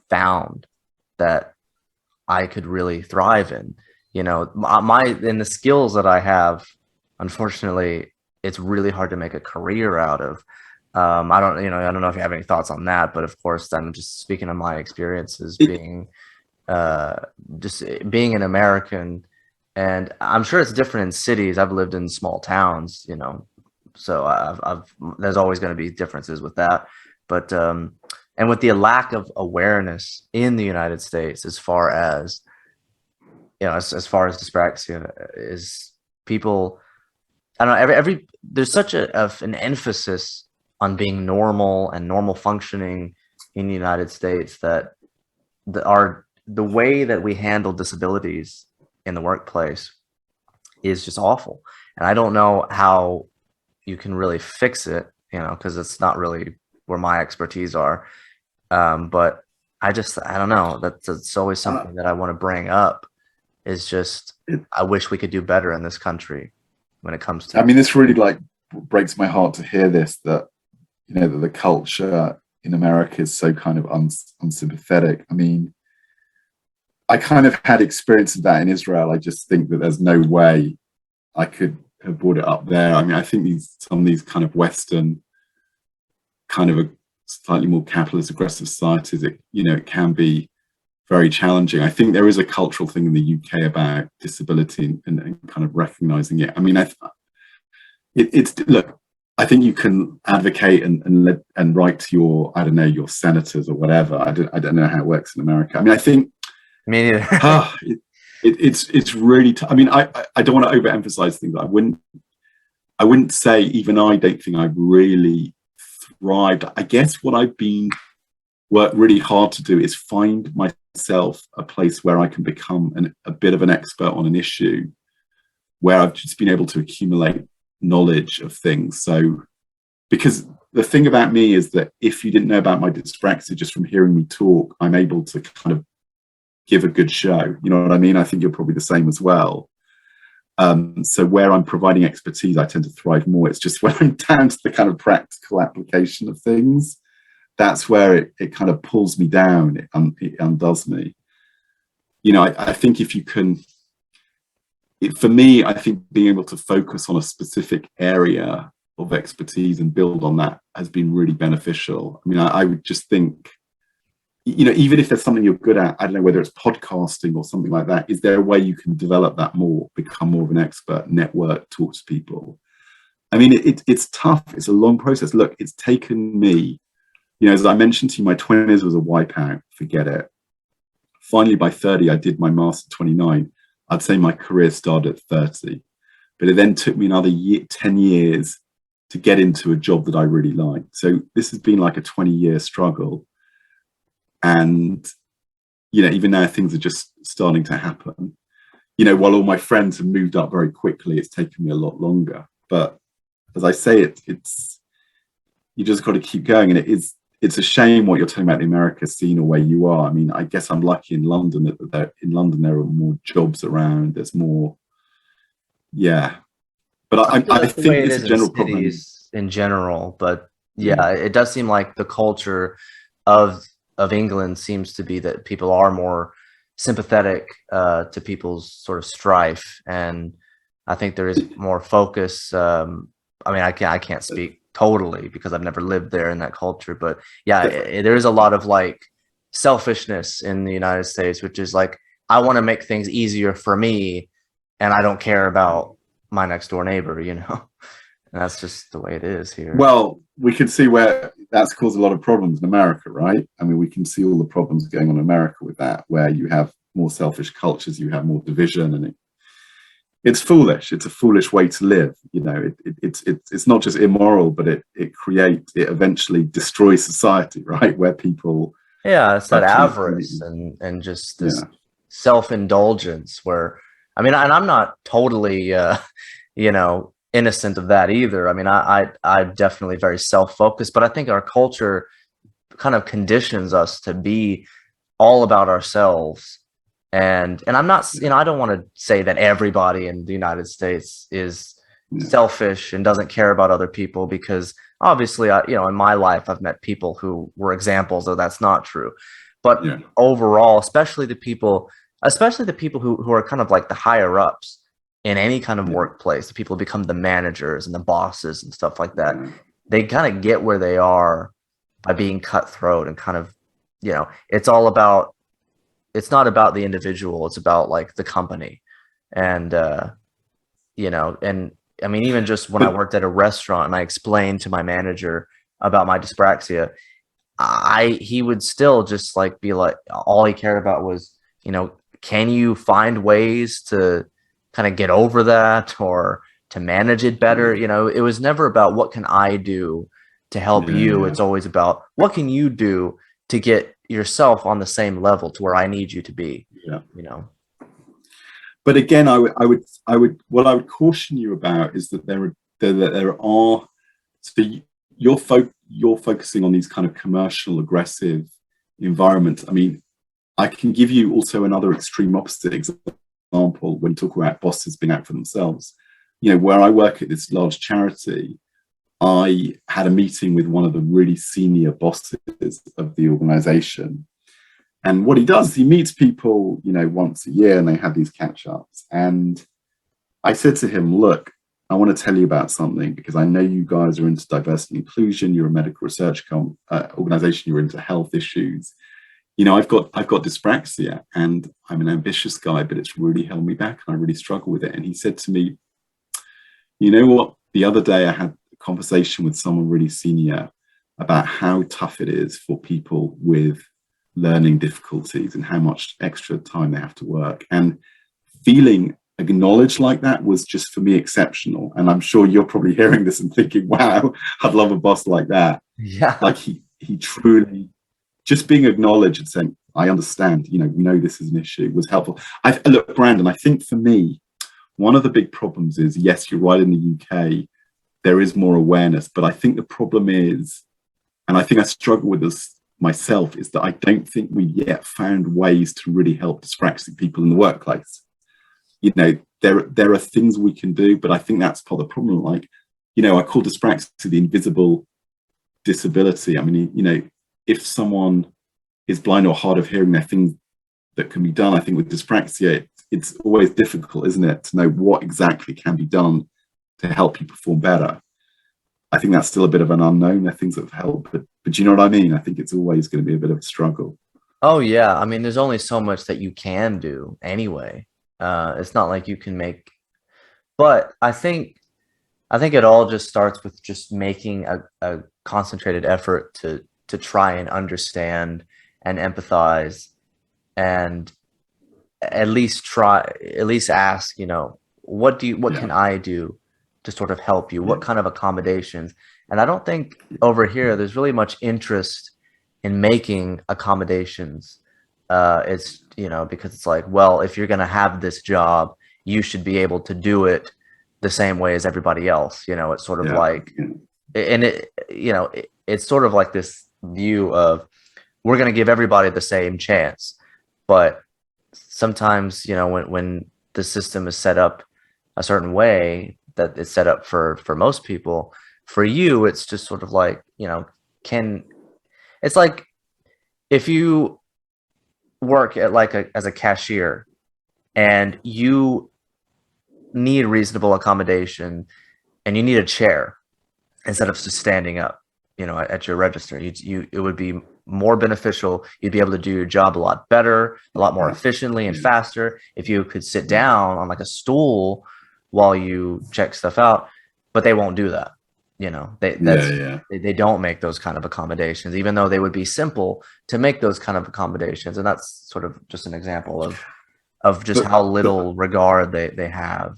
found that I could really thrive in. You know, my in the skills that I have, unfortunately, it's really hard to make a career out of. I don't know if you have any thoughts on that, but of course, I'm just speaking of my experiences It, uh, just being an American, and I'm sure it's different in cities. I've lived in small towns, you know, so there's always going to be differences with that, but and with the lack of awareness in the United States as far as as far as dyspraxia is, people, I don't know, every there's such an emphasis on being normal and normal functioning in the United States that the way that we handle disabilities in the workplace is just awful. And I don't know how you can really fix it, because it's not really where my expertise are. But I don't know. That's always uh, something that I want to bring up. Is just it, I wish we could do better in this country when it comes I to. mean, this really like breaks my heart to hear this, that that the culture in America is so kind of unsympathetic. I mean, I kind of had experience of that in Israel. I just think that there's no way I could have brought it up there. I mean, I think some of these kind of Western, kind of a slightly more capitalist, aggressive societies, it can be very challenging. I think there is a cultural thing in the UK about disability and kind of recognizing it. I mean, it's look. I think you can advocate and write to your, I don't know, your senators or whatever. I don't know how it works in America. I mean, I think Me neither. it's really. I mean, I don't want to overemphasize things. I wouldn't say, even I don't think I've really thrived. I guess what I've been worked really hard to do is find myself a place where I can become a bit of an expert on an issue, where I've just been able to accumulate knowledge of things. So, because the thing about me is that if you didn't know about my dyspraxia just from hearing me talk, I'm able to kind of give a good show. You know what I mean? I think you're probably the same as well. So where I'm providing expertise, I tend to thrive more. It's just when I'm down to the kind of practical application of things, that's where it kind of pulls me down. It undoes me. I think if you can, for me, I think being able to focus on a specific area of expertise and build on that has been really beneficial. I mean, I would just think, even if there's something you're good at, I don't know whether it's podcasting or something like that, is there a way you can develop that more, become more of an expert, network, talk to people? I mean, it's tough. It's a long process. Look, it's taken me, as I mentioned to you, my 20s was a wipeout, forget it. Finally, by 30, I did my master 29. I'd say my career started at 30, but it then took me another 10 years to get into a job that I really liked. So this has been like a 20-year struggle. And, even now things are just starting to happen. While all my friends have moved up very quickly, it's taken me a lot longer. But as I say, it's you just got to keep going. And it's a shame what you're talking about, the America scene or where you are. I mean, I guess I'm lucky in London that there are more jobs around. There's more, yeah. But I'm sure I that's the way think it it's is a in general problem. cities in general, but Yeah. yeah, it does seem like the culture of England seems to be that people are more sympathetic to people's sort of strife, and I think there is more focus. I mean, I can't speak totally because I've never lived there in that culture, but yeah, there is a lot of like selfishness in the United States, which is like I want to make things easier for me, and I don't care about my next door neighbor, And that's just the way it is here. Well, we can see where that's caused a lot of problems in America, right? I mean, we can see all the problems going on in America with that, where you have more selfish cultures, you have more division, and it's foolish. It's a foolish way to live. It's not just immoral, but it eventually destroys society, right? Where people Yeah, it's are that completely, avarice and just this yeah. self-indulgence where I mean, and I'm not totally innocent of that either. I mean, I'm definitely very self-focused, but I think our culture kind of conditions us to be all about ourselves And I'm not, I don't want to say that everybody in the United States is selfish and doesn't care about other people, because obviously, in my life, I've met people who were examples of that's not true. But overall, especially the people who are kind of like the higher ups in any kind of workplace, the people who become the managers and the bosses and stuff like that, they kind of get where they are by being cutthroat and kind of, it's not about the individual, it's about like the company. And, and I mean, even just when I worked at a restaurant and I explained to my manager about my dyspraxia, he would still just like be like, all he cared about was, can you find ways to kind of get over that or to manage it better? It was never about what can I do to help you. It's always about what can you do to get yourself on the same level to where I need you to be. But again, I would what I would caution you about is that there are so you're focusing on these kind of commercial aggressive environments. I mean, I can give you also another extreme opposite example when you talk about bosses being out for themselves. Where I work at this large charity, I had a meeting with one of the really senior bosses of the organization. And what he does, he meets people, once a year, and they have these catch-ups. And I said to him, look, I want to tell you about something, because I know you guys are into diversity and inclusion. You're a medical research organization. You're into health issues. I've got dyspraxia, and I'm an ambitious guy, but it's really held me back, and I really struggle with it. And he said to me, you know what? The other day I had a conversation with someone really senior about how tough it is for people with learning difficulties and how much extra time they have to work. And feeling acknowledged like that was just, for me, exceptional. And I'm sure you're probably hearing this and thinking, wow, I'd love a boss like that. Yeah. Like he truly, just being acknowledged and saying, I understand, we know this is an issue, was helpful. Look, Brandon, I think for me, one of the big problems is, yes, you're right, in the UK, there is more awareness, but I think the problem is, and I think I struggle with this myself, is that I don't think we yet found ways to really help dyspraxic people in the workplace. There are things we can do, but I think that's part of the problem. Like, I call dyspraxia the invisible disability. I mean, if someone is blind or hard of hearing, there are things that can be done. I think with dyspraxia, it's always difficult, isn't it, to know what exactly can be done to help you perform better. I think that's still a bit of an unknown. There are things that have helped, but you know what I mean? I think it's always going to be a bit of a struggle. Oh yeah. I mean, there's only so much that you can do anyway. It's not like you can make, but I think it all just starts with just making a concentrated effort to try and understand and empathize, and at least ask, what can I do to sort of help you? What kind of accommodations? And I don't think over here there's really much interest in making accommodations. It's, because it's like, well, if you're going to have this job, you should be able to do it the same way as everybody else. It's sort of like, and it's sort of like this view of, we're going to give everybody the same chance. But sometimes, when the system is set up a certain way that it's set up for most people, for you, it's just sort of like, it's like if you work at as a cashier and you need reasonable accommodation and you need a chair instead of just standing up, at your register, it would be more beneficial. You'd be able to do your job a lot better, a lot more efficiently and faster if you could sit down on like a stool while you check stuff out. But they won't do that. They don't make those kind of accommodations, even though they would be simple to make those kind of accommodations. And that's sort of just an example of just how little regard they have,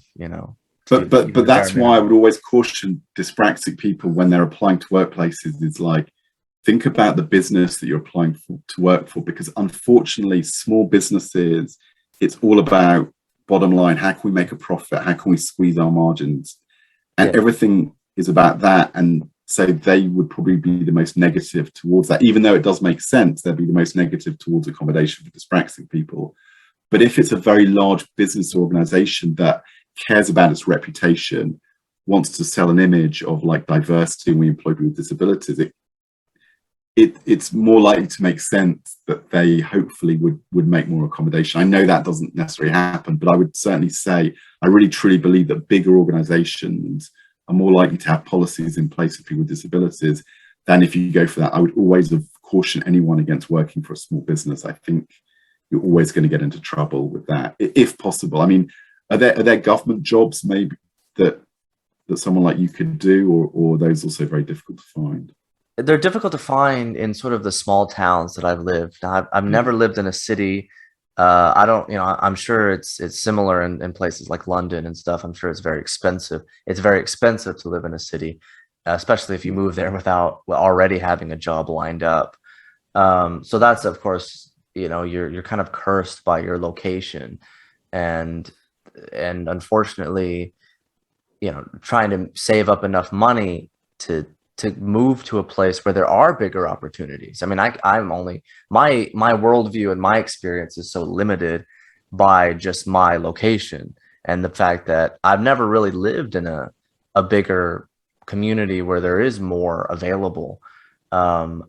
But that's why I would always caution dyspraxic people when they're applying to workplaces. It's like, think about the business that you're applying to work for, because unfortunately, small businesses, it's all about bottom line. How can we make a profit? How can we squeeze our margins? And everything is about that. And so they would probably be the most negative towards that, even though it does make sense. They'd be the most negative towards accommodation for dyspraxic people. But if it's a very large business organization that cares about its reputation, wants to sell an image of like diversity and we employ people with disabilities, it's more likely to make sense that they hopefully would make more accommodation. I know that doesn't necessarily happen, but I would certainly say I really truly believe that bigger organizations are more likely to have policies in place for people with disabilities than if you go for that. I would always caution anyone against working for a small business. I think you're always going to get into trouble with that, if possible. I mean, are there government jobs maybe that someone like you could do, or are those also very difficult to find? They're difficult to find in sort of the small towns that I've lived. I've never lived in a city. I don't, I'm sure it's similar in places like London and stuff. I'm sure it's very expensive. It's very expensive to live in a city, especially if you move there without already having a job lined up. So that's, of course, you're kind of cursed by your location, and unfortunately, trying to save up enough money to move to a place where there are bigger opportunities. I mean, I'm only my worldview and my experience is so limited by just my location and the fact that I've never really lived in a bigger community where there is more available. I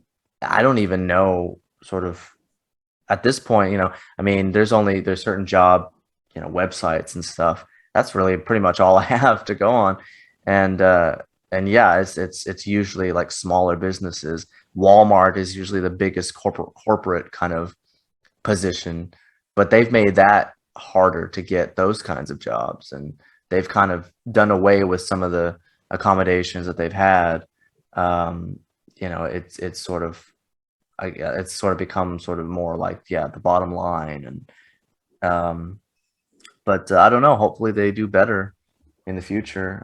don't even know sort of at this point, I mean, there's certain job, websites and stuff. That's really pretty much all I have to go on. And yeah, it's usually like smaller businesses. Walmart is usually the biggest corporate kind of position, but they've made that harder to get those kinds of jobs, and they've kind of done away with some of the accommodations that they've had. It's sort of it's sort of become sort of more like, yeah, the bottom line. And but I don't know, hopefully they do better in the future.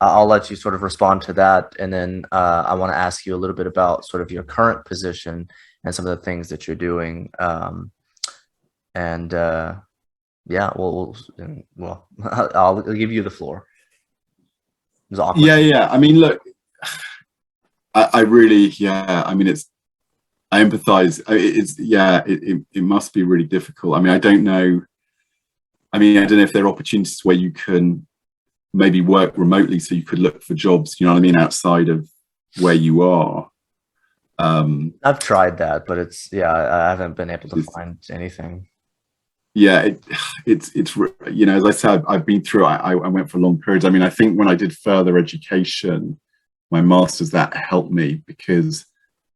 I'll let you sort of respond to that, and then I want to ask you a little bit about sort of your current position and some of the things that you're doing. And yeah, well, I'll give you the floor. It was awkward. Yeah. I mean, look, I really, yeah. I mean, I empathize. It must be really difficult. I mean, I don't know. I mean, I don't know if there are opportunities where you can maybe work remotely, so you could look for jobs, you know what I mean, outside of where you are. I've tried that, but I haven't been able to find anything. Yeah, it's as I said, I've been through. I went for long periods. I mean, I think when I did further education, my master's, that helped me because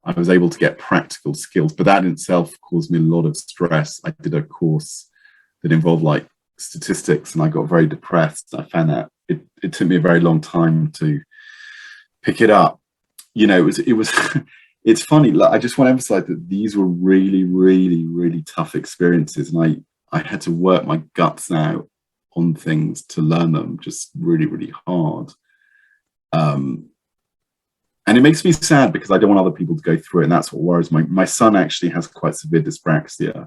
I was able to get practical skills, but that in itself caused me a lot of stress. I did a course that involved like statistics, and I got very depressed. I found that it took me a very long time to pick it up. It was it's funny. Like, I just want to emphasize that these were really, really, really tough experiences, and I had to work my guts out on things to learn them, just really, really hard. And it makes me sad because I don't want other people to go through it, and that's what worries me. My son actually has quite severe dyspraxia.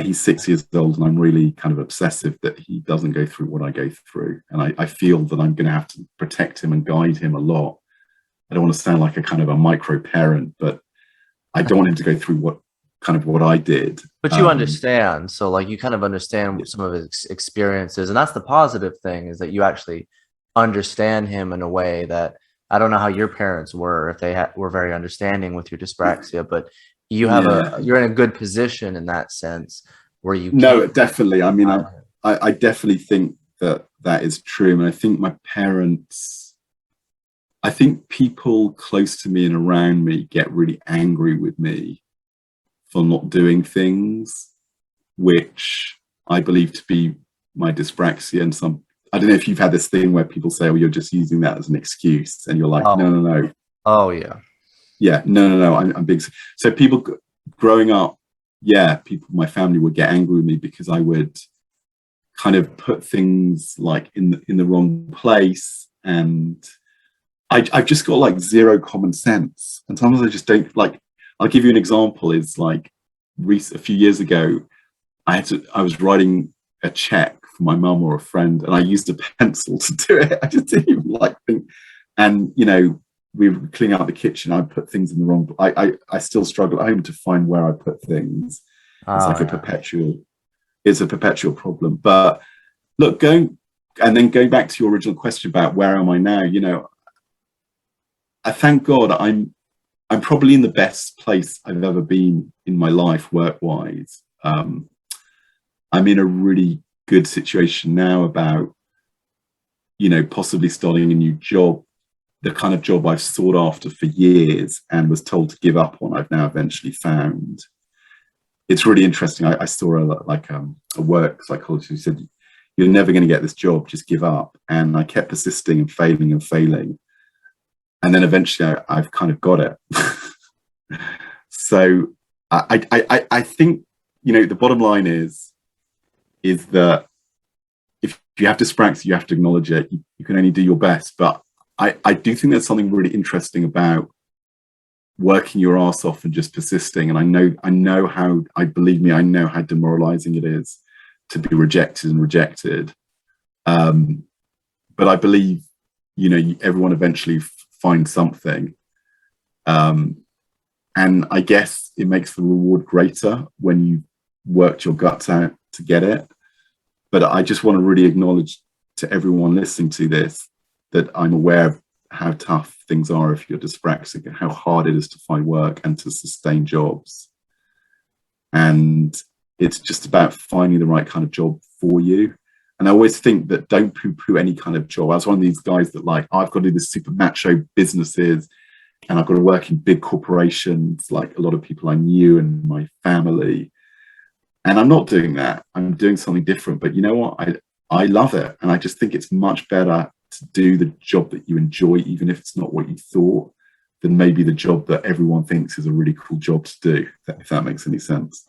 He's 6 years old, and I'm really kind of obsessive that he doesn't go through what I go through. And I feel that I'm going to have to protect him and guide him a lot. I don't want to sound like a kind of a micro parent, but I don't want him to go through what I did. But you understand, so like you kind of understand some of his experiences, and that's the positive thing, is that you actually understand him in a way that I don't know how your parents were, if they were very understanding with your dyspraxia, but you have you're in a good position in that sense where you no, definitely. I mean, I definitely think that is true. And I think my parents, I think people close to me and around me get really angry with me for not doing things, which I believe to be my dyspraxia. And I don't know if you've had this thing where people say, oh, you're just using that as an excuse. And you're like, no. Oh, yeah. Yeah, no, I'm big. So people growing up, people, my family would get angry with me because I would kind of put things like in the wrong place, and I've just got like zero common sense. And sometimes I just don't like. I'll give you an example. Is like a few years ago, I was writing a check for my mum or a friend, and I used a pencil to do it. I just didn't even like think, and we were cleaning out the kitchen. I put things in the wrong. I still struggle at home to find where I put things. It's like Oh, yeah. it's a perpetual problem. But look, going back to your original question about where am I now, I thank God I'm probably in the best place I've ever been in my life work-wise. I'm in a really good situation now about, possibly starting a new job, the kind of job I've sought after for years and was told to give up on, I've now eventually found. It's really interesting. I saw a work psychologist who said, "You're never going to get this job, just give up." And I kept persisting and failing and failing. And then eventually I've kind of got it. So I think, the bottom line is that if you have dyspraxia, you have to acknowledge it. You can only do your best. But I do think there's something really interesting about working your ass off and just persisting. And I know how demoralizing it is to be rejected. But I believe, everyone eventually finds something. And I guess it makes the reward greater when you worked your guts out to get it. But I just want to really acknowledge to everyone listening to this that I'm aware of how tough things are if you're dyspraxic and how hard it is to find work and to sustain jobs. And it's just about finding the right kind of job for you. And I always think that don't poo-poo any kind of job. I was one of these guys that I've got to do this super macho businesses and I've got to work in big corporations like a lot of people I knew and my family. And I'm not doing that. I'm doing something different. But you know what? I love it. And I just think it's much better to do the job that you enjoy, even if it's not what you thought, than maybe the job that everyone thinks is a really cool job to do, if that makes any sense.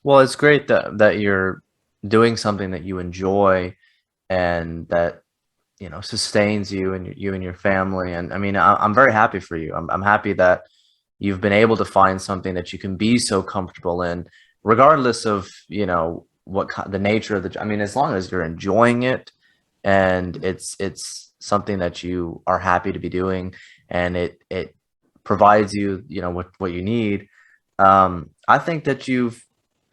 Well, it's great that you're doing something that you enjoy and that sustains you and your family. And I mean, I'm very happy for you. I'm happy that you've been able to find something that you can be so comfortable in, regardless of the nature of the. I mean, as long as you're enjoying it and it's something that you are happy to be doing and it provides you what you need. I think that you've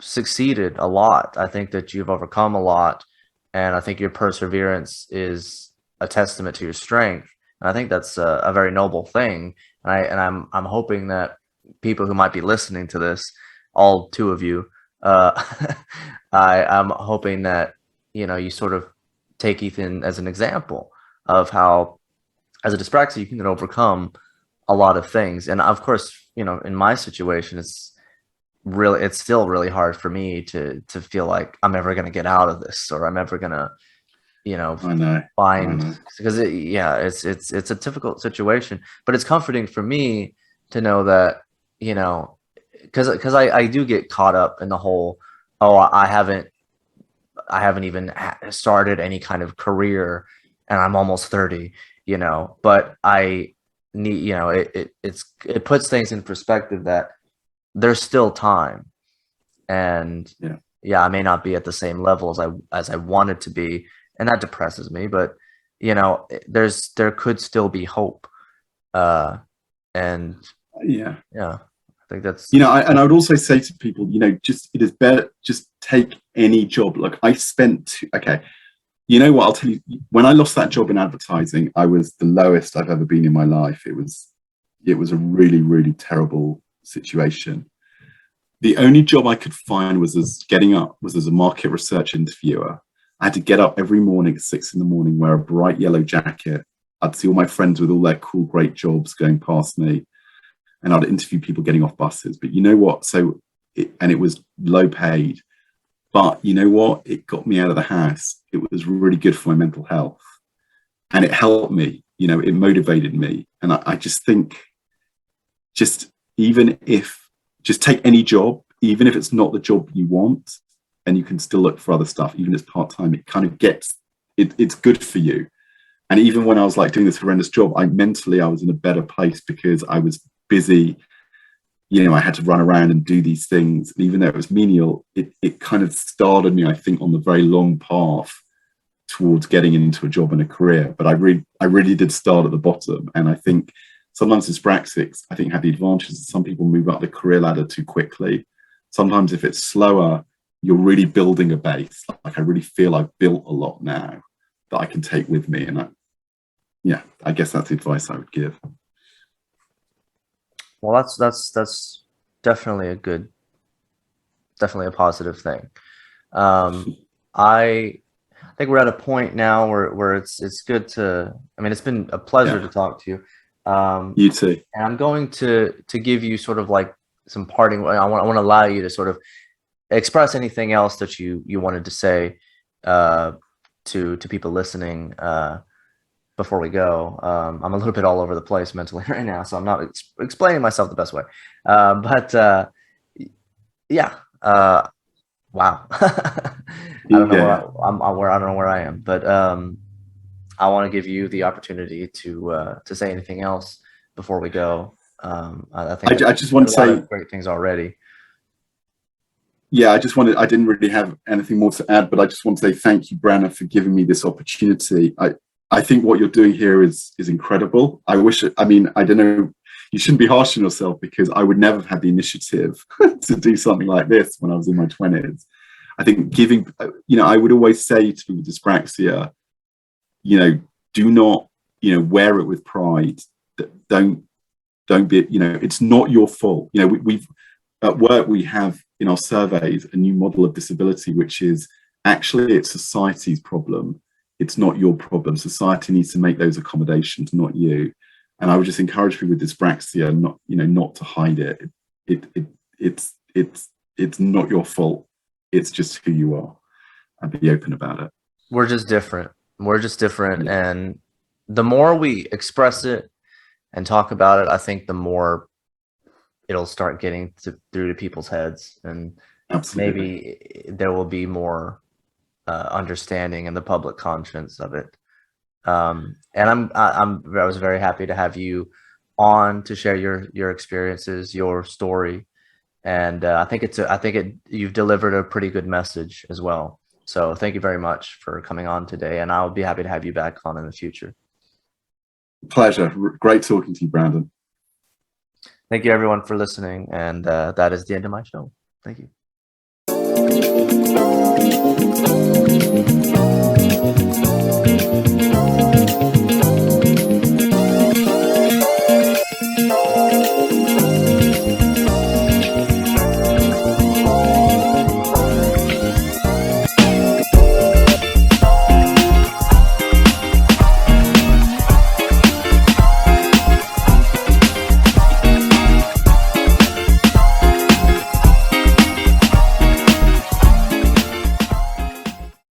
succeeded a lot. I think that you've overcome a lot, and I think your perseverance is a testament to your strength. And I think that's a very noble thing. And I'm hoping that people who might be listening to this, all two of you, I'm hoping that you sort of take Ethan as an example of how, as a dyspraxic, you can overcome a lot of things. And of course, in my situation, it's still really hard for me to feel like I'm ever going to get out of this, or I'm ever going to find, because it's a difficult situation. But it's comforting for me to know that because I do get caught up in the whole, oh, I haven't even started any kind of career and I'm almost 30, but I need, it puts things in perspective that there's still time. And I may not be at the same level as I wanted to be, and that depresses me, but there could still be hope. And I think that's, and I would also say to people, it is better, just take any job. Like I spent, what, I'll tell you, when I lost that job in advertising, I was the lowest I've ever been in my life. It was a really, really terrible situation. The only job I could find was as a market research interviewer. I had to get up every morning at 6 a.m, wear a bright yellow jacket. I'd see all my friends with all their cool, great jobs going past me, and I'd interview people getting off buses. But you know what? It was low paid, but you know what? It got me out of the house. It was really good for my mental health, and it helped me. It motivated me, and I just think, just take any job, even if it's not the job you want, and you can still look for other stuff, even if it's part-time. It kind of it's good for you. And even when I was doing this horrendous job, I was in a better place because I was busy. I had to run around and do these things. And even though it was menial, it kind of started me, I think, on the very long path towards getting into a job and a career. But I really did start at the bottom. And I think sometimes dyspraxics, have the advantage that some people move up the career ladder too quickly. Sometimes if it's slower, you're really building a base. Like I really feel I've built a lot now that I can take with me. And I guess that's the advice I would give. Well, that's definitely definitely a positive thing. I think we're at a point now where it's good to. I mean, it's been a pleasure to talk to you. You too. And I'm going to give you sort of like some parting. I want to allow you to sort of express anything else that you wanted to say to people listening before we go. I'm a little bit all over the place mentally right now, so I'm not explaining myself the best way. But yeah. Wow. I don't know where I don't know where I am, but I want to give you the opportunity to say anything else before we go. I think I just want to say great things already. Yeah, I didn't really have anything more to add, but I just want to say thank you, Branna, for giving me this opportunity. I think what you're doing here is incredible. I don't know, you shouldn't be harsh on yourself, because I would never have had the initiative to do something like this when I was in my 20s. I think I would always say to people with dyspraxia, do not, wear it with pride. Don't be, it's not your fault. We've at work, we have in our surveys a new model of disability, which is actually it's society's problem. It's not your problem. Society needs to make those accommodations, not you. And I would just encourage people with dyspraxia not to hide it. It's not your fault. It's just who you are, and be open about it. We're just different. And the more we express it and talk about it, I think the more it'll start getting through to people's heads, and Absolutely. maybe there will be more understanding in the public conscience of it. And I was very happy to have you on to share your experiences, your story, and I think you've delivered a pretty good message as well. So thank you very much for coming on today, and I'll be happy to have you back on in the future. Pleasure. Great talking to you, Brandon. Thank you everyone for listening, and that is the end of my show. Thank you.